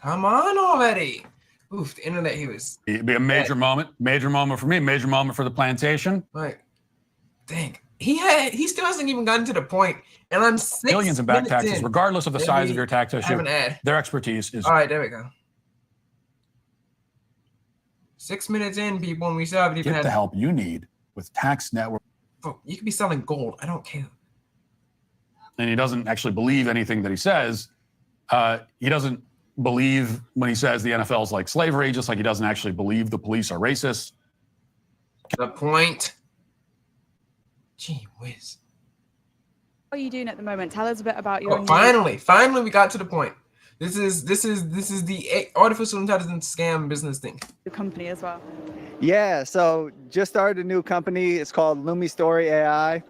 Come on already. Oof, the internet here is. It'd be a major moment for me, major moment for the plantation. Right. Dang. He still hasn't even gotten to the point, and I'm 6 millions in back taxes, in. regardless of the size of your tax issue. Their expertise is. All right, there we go. 6 minutes in, people, and we still haven't even Get the help you need with Tax Network. Bro, you could be selling gold. I don't care. and he doesn't actually believe anything that he says. He doesn't believe when he says the NFL is like slavery, just like he doesn't actually believe the police are racist. The point. Gee whiz. What are you doing at the moment? Tell us a bit about your. Oh, finally, we got to the point. This is the artificial intelligence scam business thing. The company as well. Yeah, so just started a new company. It's called Lumi Story AI.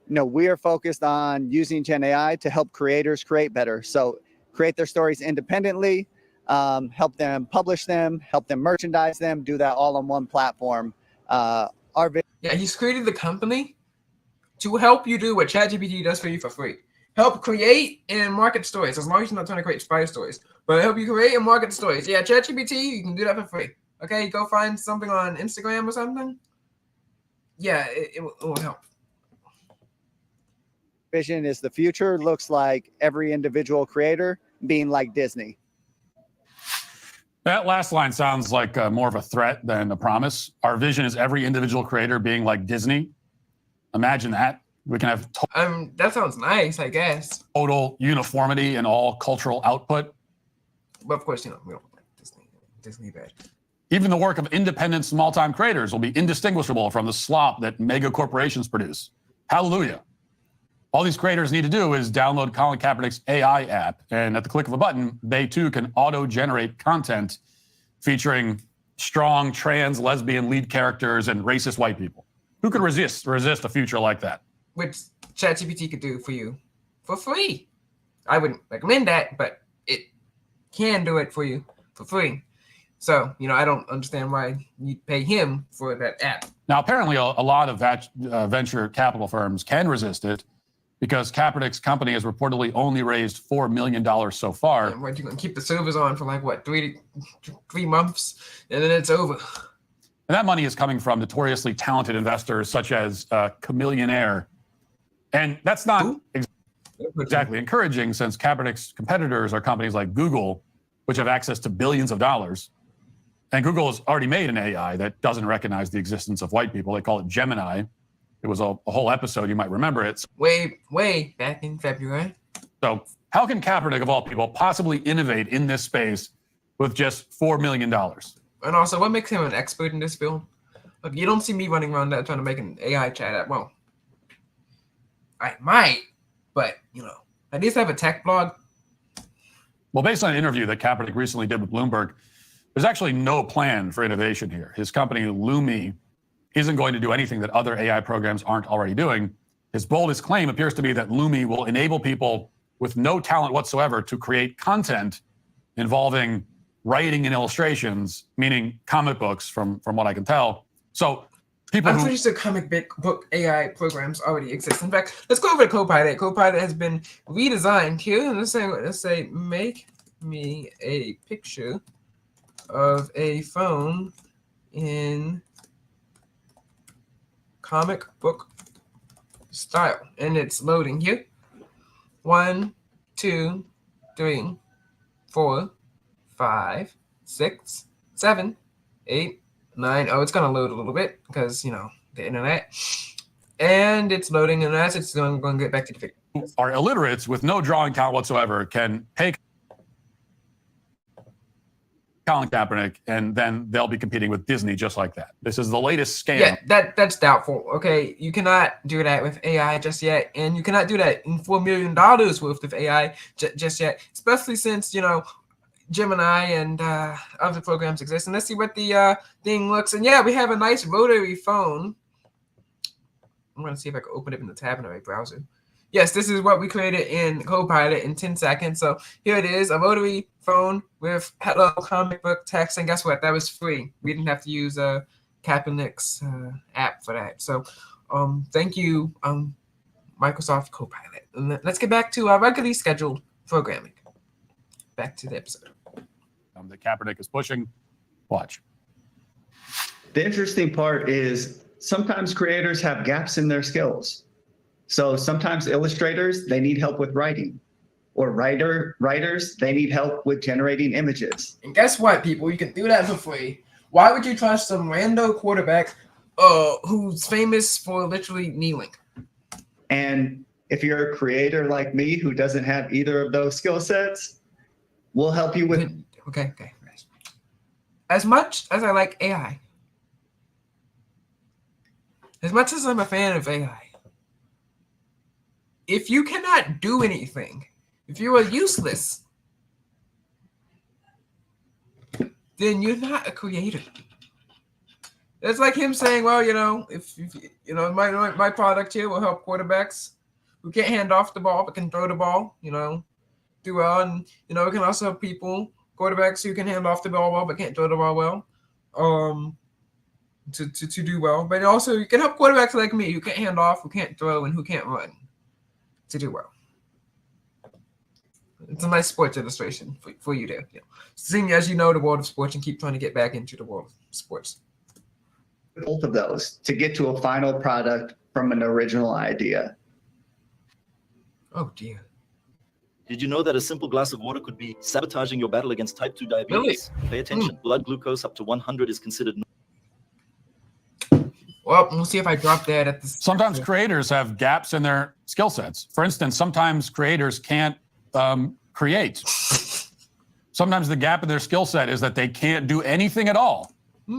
We are focused on using Gen AI to help creators create better. So create their stories independently, help them publish them, help them merchandise them, do that all on one platform. Yeah, he's created the company to help you do what ChatGPT does for you for free. Help create and market stories, as long as you're not trying to create spy stories. But help you create and market stories. Yeah, ChatGPT, you can do that for free. Okay, go find something on Instagram or something. Yeah, it will help. Vision is the future. Looks like every individual creator being like Disney. That last line sounds like more of a threat than a promise. Our vision is every individual creator being like Disney. Imagine that. We can have that sounds nice, I guess. Total uniformity in all cultural output. But of course, we don't like Disney bad. Even the work of independent small-time creators will be indistinguishable from the slop that mega corporations produce. Hallelujah. All these creators need to do is download Colin Kaepernick's AI app, and at the click of a button, they too can auto-generate content featuring strong trans, lesbian lead characters and racist white people. Who could resist a future like that? Which ChatGPT could do for you for free. I wouldn't recommend that, but it can do it for you for free. So, I don't understand why you'd pay him for that app. Now, apparently, a lot of venture capital firms can resist it because Kaepernick's company has reportedly only raised $4 million so far. And what, you going to keep the servers on for like, what, three months? And then it's over. And that money is coming from notoriously talented investors such as Chameleonaire. And that's not exactly encouraging, since Kaepernick's competitors are companies like Google, which have access to billions of dollars. And Google has already made an AI that doesn't recognize the existence of white people. They call it Gemini. It was a whole episode. You might remember it. Way back in February. So how can Kaepernick, of all people, possibly innovate in this space with just $4 million? And also, what makes him an expert in this field? Look, you don't see me running around that trying to make an AI chat app. Well, I might, but, I just have a tech blog. Well, based on an interview that Kaepernick recently did with Bloomberg, there's actually no plan for innovation here. His company, Lumi, isn't going to do anything that other AI programs aren't already doing. His boldest claim appears to be that Lumi will enable people with no talent whatsoever to create content involving writing and illustrations, meaning comic books, from what I can tell. So I'm pretty sure comic book AI programs already exist. In fact, let's go over to Copilot. Copilot has been redesigned here. Let's say, make me a picture of a phone in comic book style, and it's loading here. 1, 2, 3, 4, 5, 6, 7, 8, 9. Oh, it's gonna load a little bit because the internet, and it's loading, and as it's going to get back to the video. Are illiterates with no drawing talent whatsoever can pay Colin Kaepernick, and then they'll be competing with Disney just like that. This is the latest scam. Yeah, that's doubtful. Okay, you cannot do that with AI just yet, and you cannot do that in $4 million worth of AI just yet, especially since Gemini and other programs exist. And let's see what the thing looks. And yeah, we have a nice rotary phone. I'm gonna see if I can open it in the tab in the right browser. Yes, this is what we created in Copilot in 10 seconds. So here it is, a rotary phone with hello comic book text. And guess what? That was free. We didn't have to use Kaepernick's app for that. So thank you, Microsoft Copilot. And let's get back to our regularly scheduled programming. Back to the episode. That Kaepernick is pushing. Watch. The interesting part is sometimes creators have gaps in their skills. So sometimes illustrators, they need help with writing, or writers, they need help with generating images. And guess what, people? You can do that for free. Why would you trust some rando quarterback who's famous for literally kneeling? And If you're a creator like me who doesn't have either of those skill sets, we'll help you with. Okay. As much as I like AI, as much as I'm a fan of AI, if you cannot do anything, if you are useless, then you're not a creator. It's like him saying, well, if my product here will help quarterbacks who can't hand off the ball but can throw the ball, do well, and it can also help quarterbacks who can hand off the ball well but can't throw the ball well, to do well. But also you can help quarterbacks like me who can't hand off, who can't throw, and who can't run to do well. It's a nice sports illustration for you to seeing as you know the world of sports and keep trying to get back into the world of sports. Both of those to get to a final product from an original idea. Oh dear. Did you know that a simple glass of water could be sabotaging your battle against type 2 diabetes? Pay attention. Blood glucose up to 100 is considered. Well, we'll see if I drop that at the. Sometimes creators have gaps in their skill sets. For instance, sometimes creators can't create. Sometimes the gap in their skill set is that they can't do anything at all.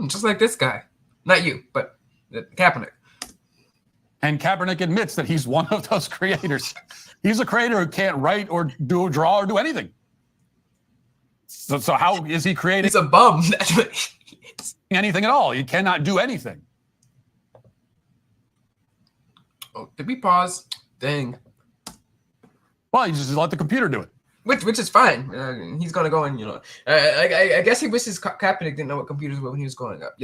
Just like this guy. Not you, but Kaepernick. And Kaepernick admits that he's one of those creators. He's a creator who can't write or draw or do anything. So how is he creating? He's a bum. That's what he is. Anything at all. He cannot do anything. Oh, did we pause? Dang. Well, you just let the computer do it. Which is fine. He's gonna go and I guess he wishes Kaepernick didn't know what computers were when he was growing up.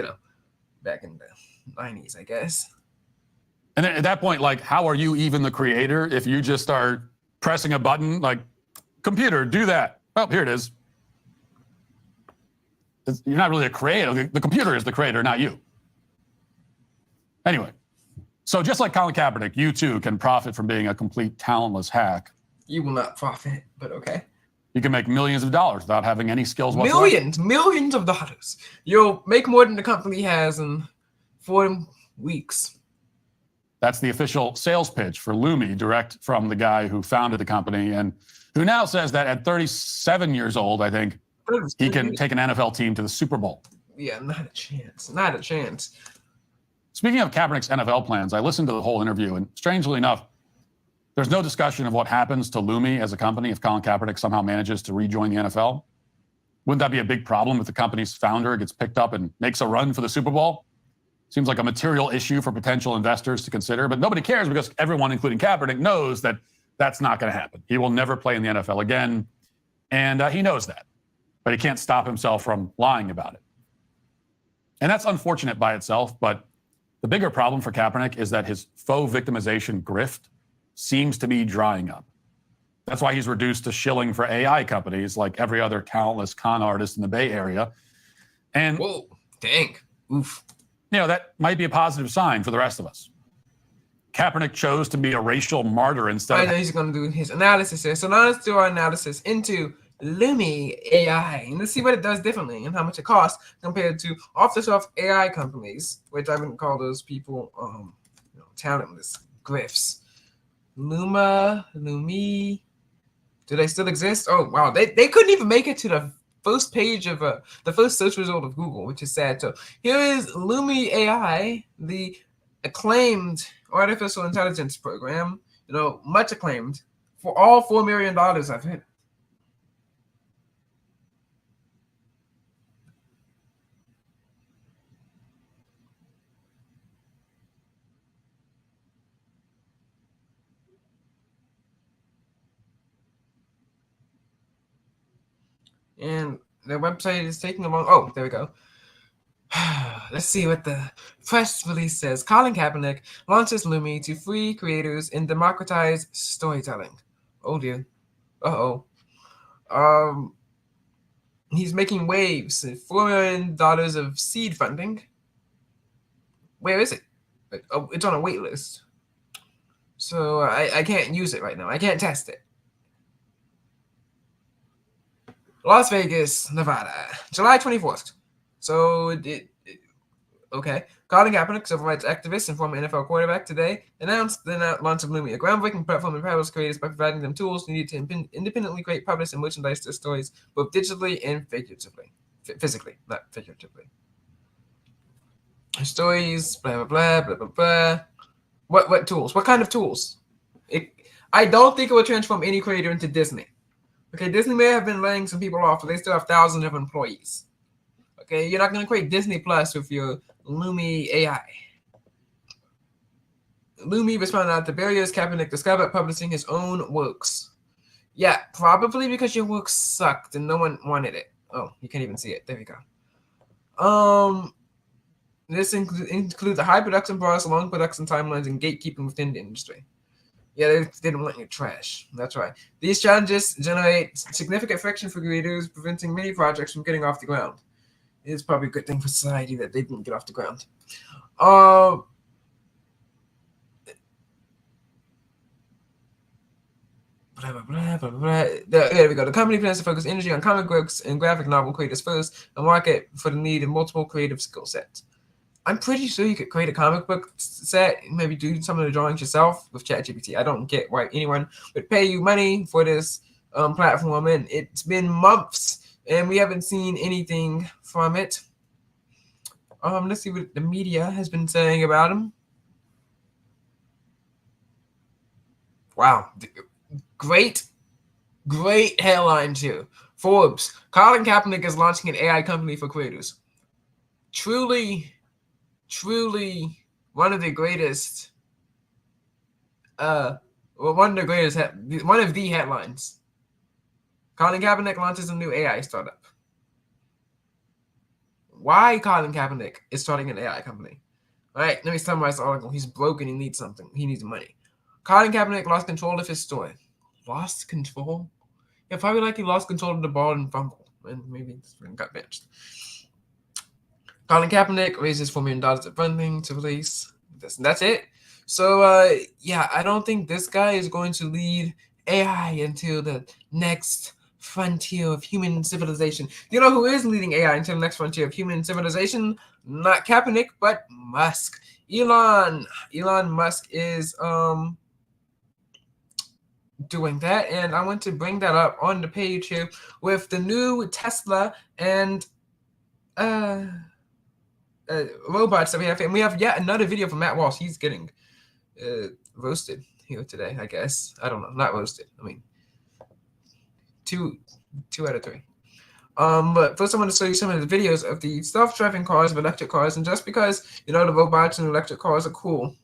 Back in the 90s, I guess. And then at that point, like, how are you even the creator if you just start pressing a button like, computer, do that? Oh, here it is. You're not really a creator. The computer is the creator, not you. Anyway, so just like Colin Kaepernick, you too can profit from being a complete talentless hack. You will not profit, but okay. You can make millions of dollars without having any skills whatsoever. Millions of dollars. You'll make more than the company has in 4 weeks. That's the official sales pitch for Lumi, direct from the guy who founded the company and who now says that at 37 years old, I think, he can take an NFL team to the Super Bowl. Yeah, not a chance. Not a chance. Speaking of Kaepernick's NFL plans, I listened to the whole interview, and strangely enough, there's no discussion of what happens to Lumi as a company if Colin Kaepernick somehow manages to rejoin the NFL. Wouldn't that be a big problem if the company's founder gets picked up and makes a run for the Super Bowl? Seems like a material issue for potential investors to consider, but nobody cares because everyone, including Kaepernick, knows that that's not going to happen. He will never play in the NFL again, and he knows that, but he can't stop himself from lying about it. And that's unfortunate by itself, but the bigger problem for Kaepernick is that his faux victimization grift seems to be drying up. That's why he's reduced to shilling for AI companies like every other talentless con artist in the Bay Area. And whoa, dang, oof. That might be a positive sign for the rest of us. Kaepernick chose to be a racial martyr instead. I know he's going to do his analysis here. So now let's do our analysis into Lumi AI, and let's see what it does differently and how much it costs compared to off-the-shelf AI companies, which I wouldn't call those people talentless grifts. Lumi, do they still exist? Oh wow, they couldn't even make it to the first page of the first search result of Google, which is sad. So here is Lumi AI, the acclaimed artificial intelligence program, much acclaimed for all $4 million of it. And their website is taking a long. Oh, there we go. Let's see what the press release says. Colin Kaepernick launches Lumi to free creators and democratize storytelling. Oh dear. He's making waves. $4 million of seed funding. Where is it? Oh, it's on a wait list. So I can't use it right now. I can't test it. Las Vegas, Nevada, July 24th. So Okay. Colin Kaepernick, civil rights activist and former NFL quarterback, today announced the launch of Lumi, a groundbreaking platform that empowers creators by providing them tools needed to independently create, publish, and merchandise their stories, both digitally and figuratively. Physically, not figuratively. Stories, blah, blah, blah, blah, blah, blah. What tools? What kind of tools? I don't think it will transform any creator into Disney. Okay, Disney may have been laying some people off, but they still have thousands of employees. Okay, you're not going to create Disney Plus with your Lumi AI. Lumi responded out to barriers Kaepernick discovered publishing his own works. Yeah, probably because your work sucked and no one wanted it. Oh, you can't even see it. There we go. This includes the high production price, long production timelines, and gatekeeping within the industry. Yeah, they didn't want your trash. That's right. These challenges generate significant friction for creators, preventing many projects from getting off the ground. It's probably a good thing for society that they didn't get off the ground. Blah, blah, blah, blah, blah. There we go. The company plans to focus energy on comic books and graphic novel creators first, and market for the need of multiple creative skill sets. I'm pretty sure you could create a comic book set, maybe do some of the drawings yourself with ChatGPT. I don't get why anyone would pay you money for this platform, and it's been months, and we haven't seen anything from it. Let's see what the media has been saying about him. Wow. Great headline too. Forbes. Colin Kaepernick is launching an AI company for creators. Truly one of the greatest. One of the headlines. Colin Kaepernick launches a new AI startup. Why Colin Kaepernick is starting an AI company? All right, let me summarize the article. He's broke and he needs something. He needs money. Colin Kaepernick lost control of his story. Lost control? Yeah, probably like he lost control of the ball and fumble. And maybe got benched. Colin Kaepernick raises $4 million of funding to release this. And that's it. So, yeah, I don't think this guy is going to lead AI into the next frontier of human civilization. You know who is leading AI into the next frontier of human civilization? Not Kaepernick, but Musk. Elon Musk is doing that, and I want to bring that up on the page here with the new Tesla and robots that we have, and we have yet another video from Matt Walsh. He's getting roasted here today, I guess. I don't know, not roasted. I mean, two out of three. But first I want to show you some of the videos of the self-driving cars, of electric cars, and just because, you know, the robots and electric cars are cool,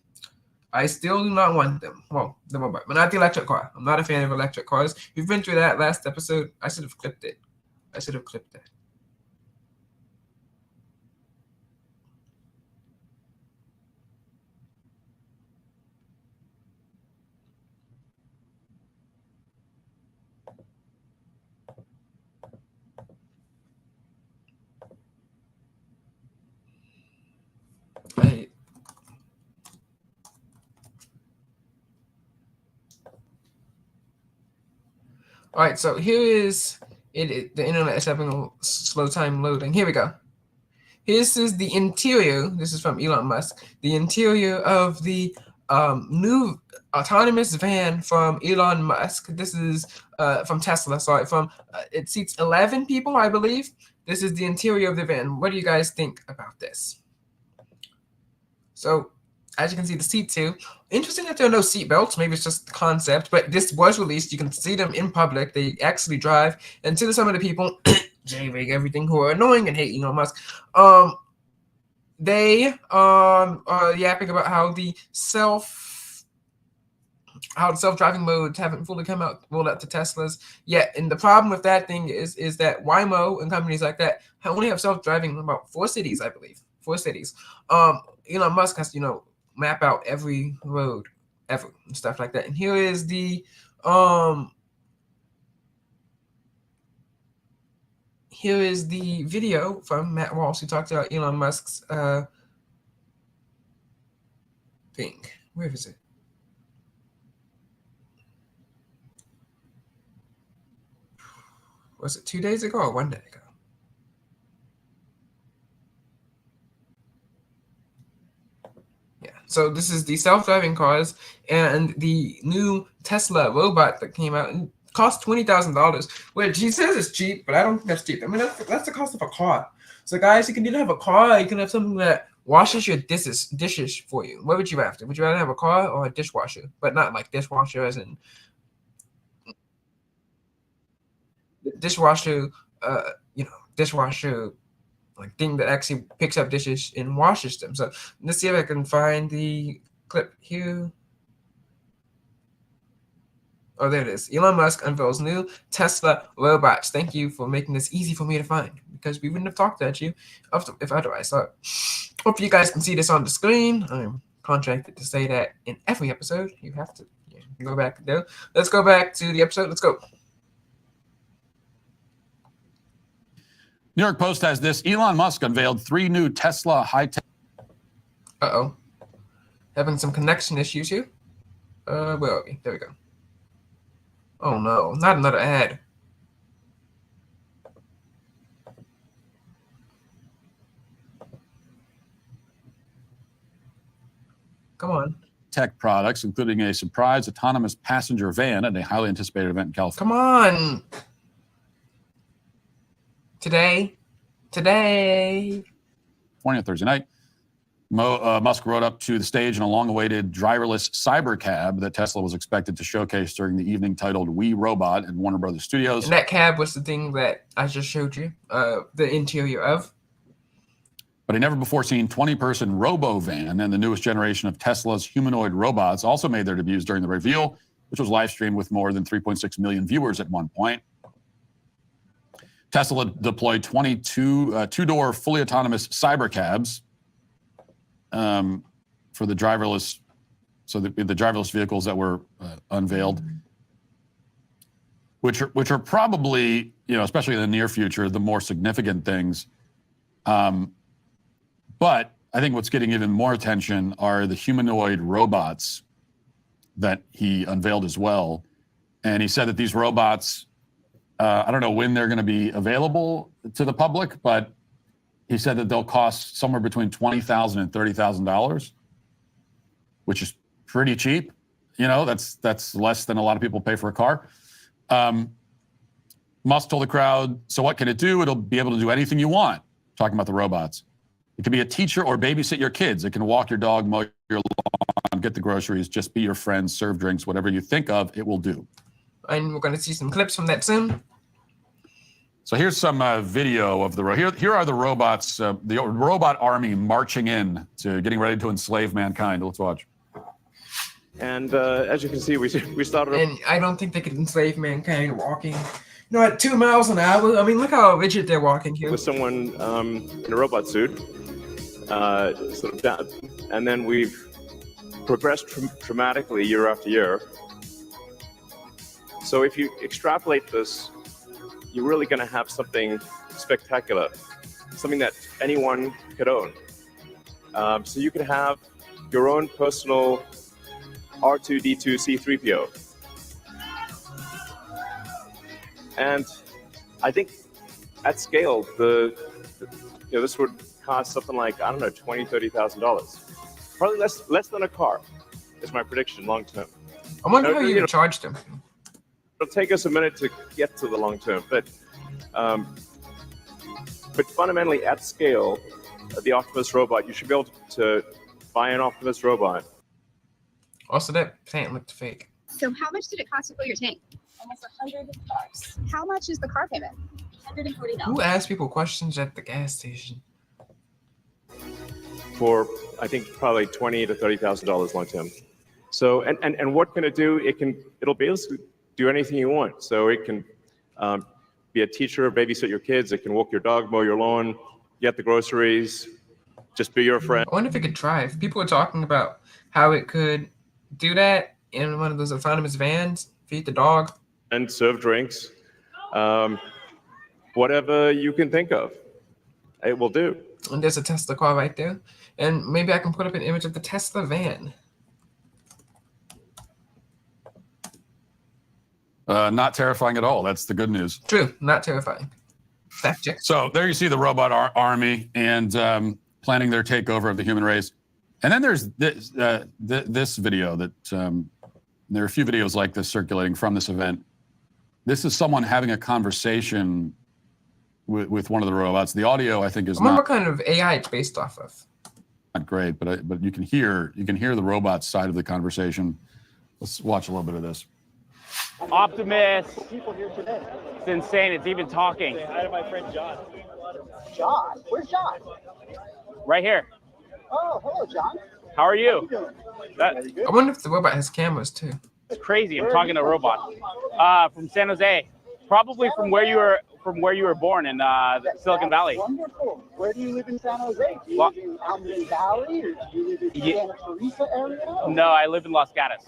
I still do not want them. Well, the robot, but not the electric car. I'm not a fan of electric cars. We've been through that last episode. I should have clipped it. All right, so here is it. The internet is having a slow time loading. Here we go. This is the interior. This is from Elon Musk. The interior of the new autonomous van from Elon Musk. This is from Tesla. Sorry, it seats 11 people, I believe. This is the interior of the van. What do you guys think about this? So, as you can see, the seats here. Interesting that there are no seat belts. Maybe it's just the concept, but this was released. You can see them in public. They actually drive. And to some of the people, J-Rig, everything, who are annoying and hate Elon Musk, they are yapping about how the self-driving modes haven't fully rolled out to Teslas yet. And the problem with that thing is that Waymo and companies like that only have self-driving in about 4 cities, I believe. 4 cities. Elon Musk has to, map out every road ever and stuff like that. And here is the video from Matt Walsh, who talked about Elon Musk's thing. Where is it? Was it 2 days ago or 1 day ago? So this is the self-driving cars and the new Tesla robot that came out and cost $20,000, which he says is cheap, but I don't think that's cheap. I mean, that's the cost of a car. So guys, you can either have a car, or you can have something that washes your dishes for you. What would you rather? Would you rather have a car or a dishwasher? But not like dishwasher as in dishwasher, dishwasher like thing that actually picks up dishes and washes them. So let's see if I can find the clip here. Oh, there it is. Elon Musk unveils new Tesla robots. Thank you for making this easy for me to find, because we wouldn't have talked at you if otherwise. So hopefully you guys can see this on the screen. I'm contracted to say that in every episode. You have to go back there. Let's go back to the episode. Let's go. New York Post has this. Elon Musk unveiled 3 new Tesla high-tech. Uh-oh. Having some connection issues here. Where are we? There we go. Oh no, not another ad. Come on. Tech products, including a surprise autonomous passenger van at a highly anticipated event in California. Come on. Today. 20th Thursday night. Musk rode up to the stage in a long-awaited driverless cyber cab that Tesla was expected to showcase during the evening, titled We Robot at Warner Brothers Studios. And that cab was the thing that I just showed you, the interior of. But a never-before-seen 20-person robo-van and the newest generation of Tesla's humanoid robots also made their debuts during the reveal, which was live-streamed with more than 3.6 million viewers at one point. Tesla deployed 22 two-door fully autonomous cyber cabs for the driverless, so the driverless vehicles that were unveiled, which are probably, especially in the near future, the more significant things. But I think what's getting even more attention are the humanoid robots that he unveiled as well. And he said that these robots, I don't know when they're going to be available to the public, but he said that they'll cost somewhere between $20,000 and $30,000, which is pretty cheap. That's less than a lot of people pay for a car. Musk told the crowd, "So what can it do? It'll be able to do anything you want." Talking about the robots. It can be a teacher or babysit your kids. It can walk your dog, mow your lawn, get the groceries, just be your friend, serve drinks, whatever you think of, it will do. And we're going to see some clips from that soon. So here's some video of here are the robots, the robot army marching in to getting ready to enslave mankind. Let's watch. And as you can see, we started. And I don't think they could enslave mankind walking, at 2 miles an hour. I mean, look how rigid they're walking here. With someone in a robot suit, sort of down, and then we've progressed dramatically year after year. So if you extrapolate this, you're really going to have something spectacular, something that anyone could own. So you could have your own personal R2-D2 C3PO. And I think at scale, this would cost something like, I don't know, $20,000, $30,000. Probably less than a car, is my prediction long term. I wonder how you charge them. It'll take us a minute to get to the long term, but fundamentally at scale, the Optimus robot, you should be able to buy an Optimus robot. Also, that plant looked fake. So how much did it cost to fill your tank? Almost $100. How much is the car payment? $140. Who asks people questions at the gas station? For, I think, probably $20,000 to $30,000 long term. So, and what can it do? It'll be able to do anything you want. So it can be a teacher, babysit your kids. It can walk your dog, mow your lawn, get the groceries, just be your friend. I wonder if it could drive. People are talking about how it could do that in one of those autonomous vans, feed the dog. And serve drinks. Whatever you can think of, it will do. And there's a Tesla car right there. And maybe I can put up an image of the Tesla van. Not terrifying at all. That's the good news. True, not terrifying. Fact check. So there you see the robot army and planning their takeover of the human race. And then there's this video that there are a few videos like this circulating from this event. This is someone having a conversation with one of the robots. The audio, I think, is I wonder not what kind of AI it's based off of. not great, but you can hear the robot's side of the conversation. Let's watch a little bit of this. Optimus. It's insane. It's even talking. Say hi to my friend John. John? Where's John? Right here. Oh, hello, John. How are you? I wonder if the robot has cameras too. It's crazy. I'm talking to a robot. From San Jose. Probably from where you were born in Silicon Valley. Wonderful. Where do you live in San Jose? Do you live in Almond Valley, or do you live in Santa Teresa area? No, I live in Los Gatos.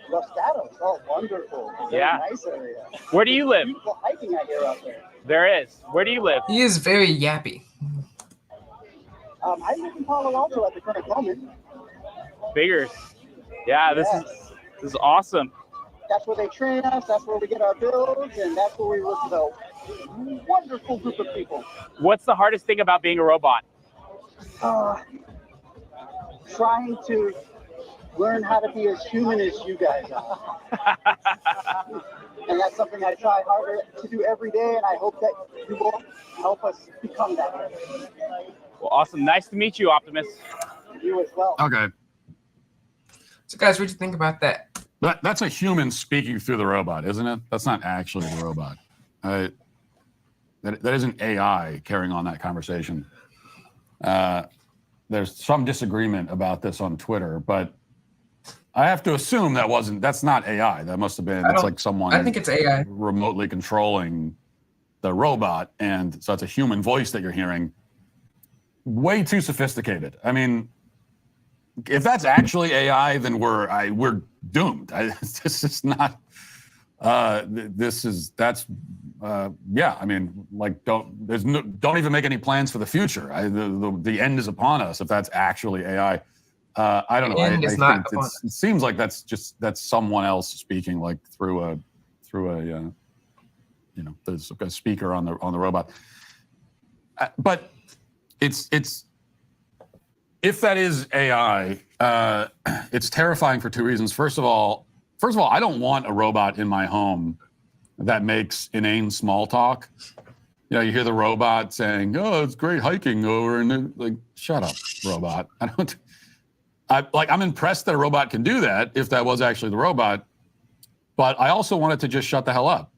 Los Gatos. Oh, wonderful. Yeah. Nice area. Where do you live? Beautiful hiking I hear out there. There is. Where do you live? He is very yappy. I live in Palo Alto at the current moment. Figures. Yeah, this is awesome. That's where they train us. That's where we get our builds, and that's where we work with a wonderful group of people. What's the hardest thing about being a robot? Trying to learn how to be as human as you guys are. And that's something I try harder to do every day, and I hope that you will help us become that way. Well, awesome. Nice to meet you, Optimus. You as well. Okay. So, guys, what do you think about that? That's a human speaking through the robot, isn't it? That's not actually the robot. That isn't AI carrying on that conversation. There's some disagreement about this on Twitter, but I have to assume that's not AI. That must have been, it's like someone I think it's AI. remotely controlling the robot, and so it's a human voice that you're hearing. Way too sophisticated. I mean, if that's actually AI, then we're doomed. This is not. Yeah. I mean, like, don't even make any plans for the future. The end is upon us if that's actually AI. I don't know. I think it seems like that's someone else speaking, like through a there's a speaker on the robot. But it's if that is AI, it's terrifying for two reasons. First of all, I don't want a robot in my home that makes inane small talk. You know, you hear the robot saying, "Oh, it's great hiking over," and like, shut up, robot. I'm impressed that a robot can do that if that was actually the robot, but I also want it to just shut the hell up.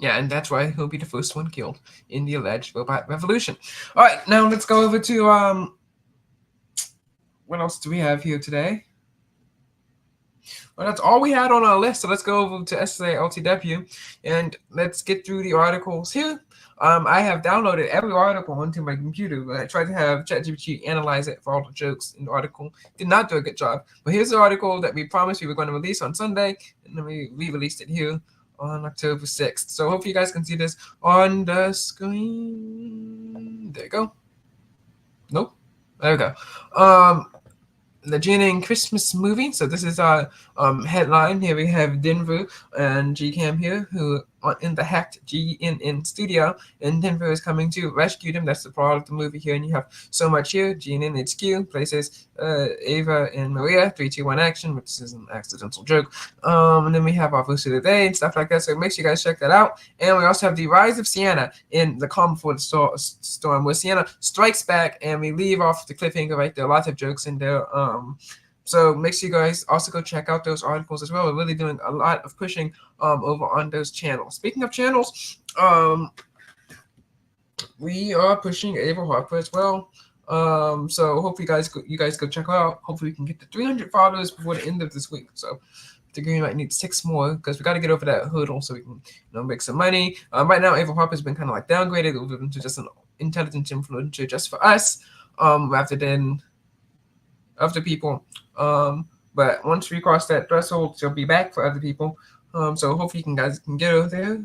Yeah, and that's why he'll be the first one killed in the alleged robot revolution. All right, now let's go over to what else do we have here today? Well, that's all we had on our list. So let's go over to SALTW and let's get through the articles here. I have downloaded every article onto my computer. I tried to have ChatGPT analyze it for all the jokes in the article. Did not do a good job. But here's the article that we promised we were going to release on Sunday, and then we re-released it here on October 6th. So hopefully you guys can see this on the screen. There you go. Nope. There we go. The GNN Christmas movie. So this is our headline. Here we have Denver and GCam here, who are in the hacked GNN studio, and Denver is coming to rescue them. That's the plot of the movie here, and you have so much here. GNN HQ places Ava and Maria, 3, 2, 1 action, which is an accidental joke. And then we have our verse of the day and stuff like that. So make sure you guys check that out. And we also have the rise of Sienna in the calm before the storm, where Sienna strikes back, and we leave off the cliffhanger right there. Lots of jokes in there. So make sure you guys also go check out those articles as well. We're really doing a lot of pushing over on those channels. Speaking of channels, we are pushing Ava Harper as well. So hopefully you guys go check her out. Hopefully we can get to 300 followers before the end of this week. So the green might need 6 more because we got to get over that hurdle so we can make some money. Right now, Ava Harper has been kind of like downgraded over into just an intelligent influencer just for us, rather than other people. But once we cross that threshold, she'll be back for other people. So hopefully you guys can get over there.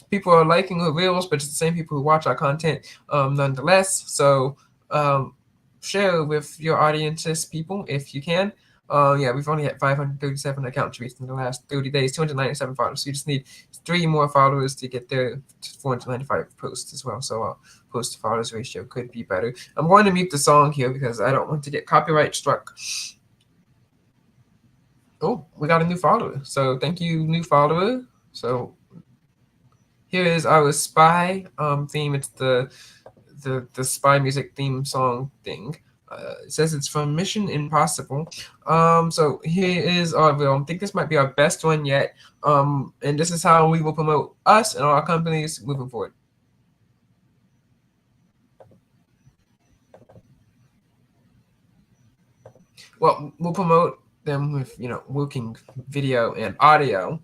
People are liking her reels, but it's the same people who watch our content nonetheless. So share with your audiences, people, if you can. Yeah, we've only had 537 accounts reached in the last 30 days, 297 followers. So you just need 3 more followers to get there to 495 posts as well. So post to followers ratio could be better. I'm going to mute the song here because I don't want to get copyright struck. Oh, we got a new follower. So thank you, new follower. So here is our spy theme. It's the spy music theme song thing. It says it's from Mission Impossible. So here is our I think this might be our best one yet. And this is how we will promote us and our companies moving forward. Well, we'll promote them with working video and audio.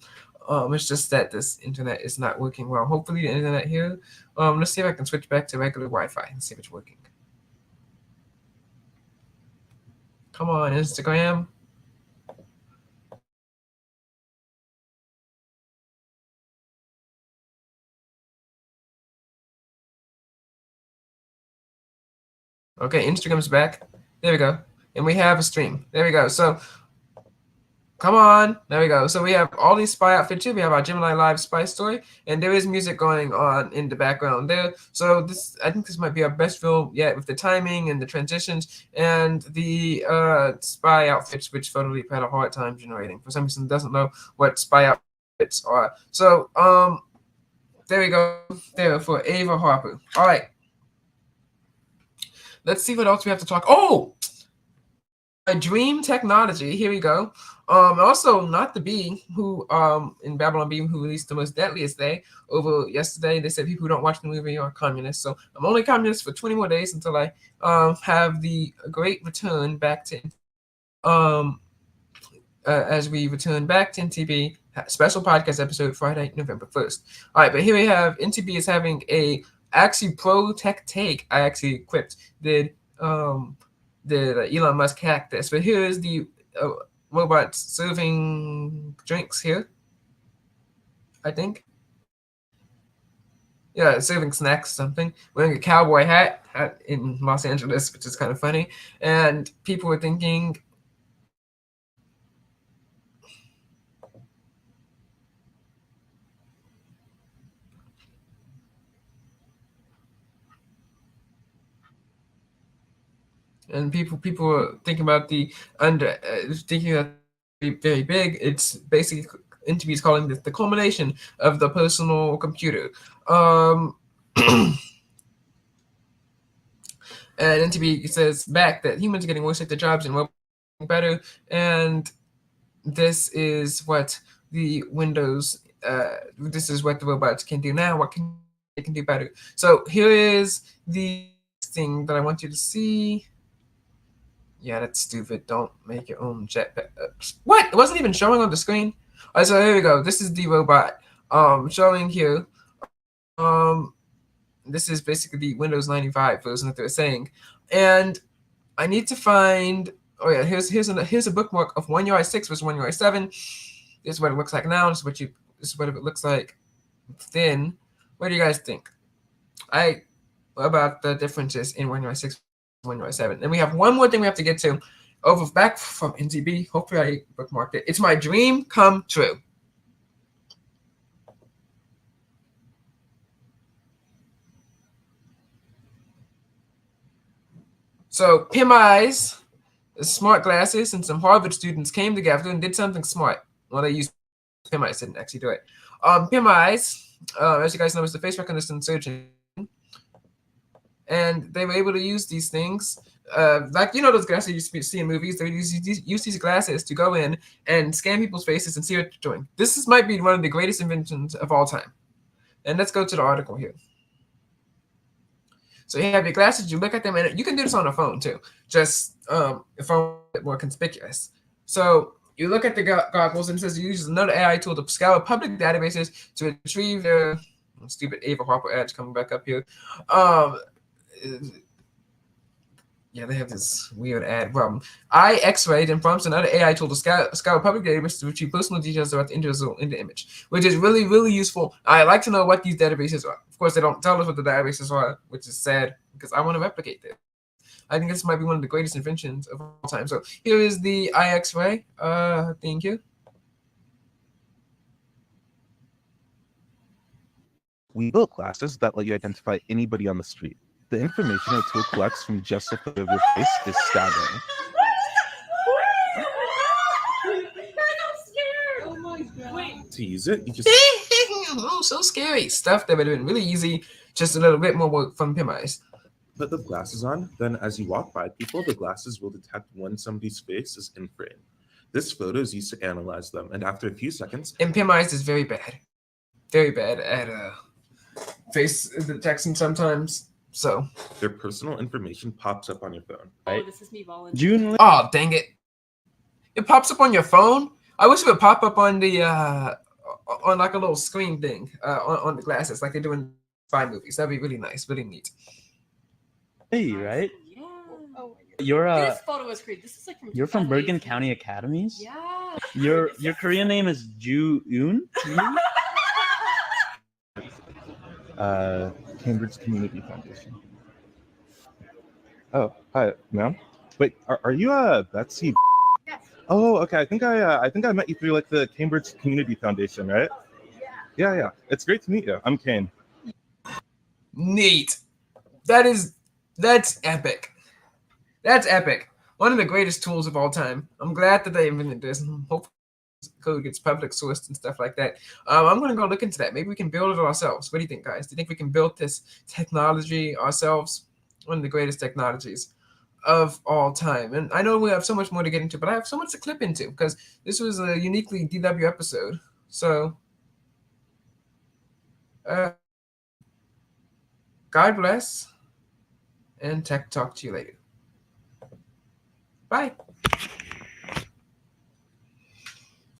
It's just that this internet is not working well. Hopefully the internet here. Let's see if I can switch back to regular Wi-Fi and see if it's working. Come on, Instagram. Okay, Instagram's back. There we go. And we have a stream. There we go. So come on. There we go. So we have all these spy outfits here. We have our Gemini Live spy story, and there is music going on in the background there. So I think this might be our best film yet with the timing and the transitions and the spy outfits, which Photoleap had a hard time generating. For some reason, it doesn't know what spy outfits are. So there we go. There for Ava Harper. All right. Let's see what else we have to talk. Oh, a dream technology. Here we go. Also, not the Bee, who in Babylon Bee, who released the most deadliest day over yesterday. They said people who don't watch the movie are communists. So I'm only communist for 20 more days until I have the great return back to as we return back to NTB special podcast episode Friday, November 1st. All right, but here we have NTB is having a actually pro tech take. I actually equipped did Elon Musk hack this, but here is the robot serving drinks here, I think. Yeah, serving snacks, something. Wearing a cowboy hat in Los Angeles, which is kind of funny. And people were thinking, and people were thinking about thinking that very big. It's basically NTB is calling this the culmination of the personal computer. And NTB says back that humans are getting worse at their jobs and robots are getting better. And this is what the Windows. This is what the robots can do now. What they can do better. So here is the thing that I want you to see. Yeah, that's stupid. Don't make your own jetpack. What? It wasn't even showing on the screen. All right, so here we go. This is the robot showing here. This is basically the Windows 95 version that they're saying. And I need to find. Oh yeah, here's a bookmark of One UI 6 versus One UI 7. This is what it looks like now. This is what it looks like then. What do you guys think? What about the differences in One UI 6? 1UI7. And we have one more thing we have to get to back from NTB. Hopefully I bookmarked it. It's my dream come true. So Pim Eyes, smart glasses, and some Harvard students came together and did something smart. Well, they used Pim Eyes, didn't actually do it. Pim Eyes, as you guys know, is the face recognition surgeon. And they were able to use these things, like those glasses you see in movies. They use these glasses to go in and scan people's faces and see what they're doing. This might be one of the greatest inventions of all time. And let's go to the article here. So you have your glasses, you look at them, and you can do this on a phone too. Just a phone a bit more conspicuous. So you look at the goggles and it says it uses another AI tool to scour public databases to retrieve their stupid Ava Harper ads coming back up here. Yeah, they have this weird ad problem. I X-rayed and prompts another AI tool to scour public databases to retrieve personal details about the individual in the image, which is really, really useful. I like to know what these databases are. Of course, they don't tell us what the databases are, which is sad because I want to replicate this. I think this might be one of the greatest inventions of all time. So here is the IX Ray. Thank you. We built glasses that let you identify anybody on the street. The information our tool collects from just a photo of your face is staggering. To use it, you just Oh, so scary. Stuff that would have been really easy, just a little bit more work from PimEyes. put the glasses on. Then, as you walk by people, the glasses will detect when somebody's face is in frame. This photo is used to analyze them, and after a few seconds, And PimEyes is very bad at face detection sometimes. So their personal information pops up on your phone. Oh, this is me volunteering. June. Oh, dang it! It pops up on your phone. I wish it would pop up on the on like a little screen thing on the glasses, like they do in spy movies. That'd be really nice, really neat. Hey, right? Yeah. Oh, You're this photo is great. This is like from. you're from 2008. Bergen County Academies? Yeah. Your Korean name is Ju-eun? Cambridge Community Foundation. Oh, hi, ma'am. Wait, are you Betsy? Yes. Oh, okay. I think I met you through like the Cambridge Community Foundation, right? Yeah. Yeah. It's great to meet you. I'm Kane. Neat. That's epic. That's epic. One of the greatest tools of all time. I'm glad that they invented this. Hopefully code gets public sourced and stuff like that. I'm going to go look into that. Maybe we can build it ourselves. What do you think, guys? Do you think we can build this technology ourselves? One of the greatest technologies of all time. And I know we have so much more to get into, but I have so much to clip into because this was a uniquely DW episode. So, God bless, and tech talk to you later. Bye.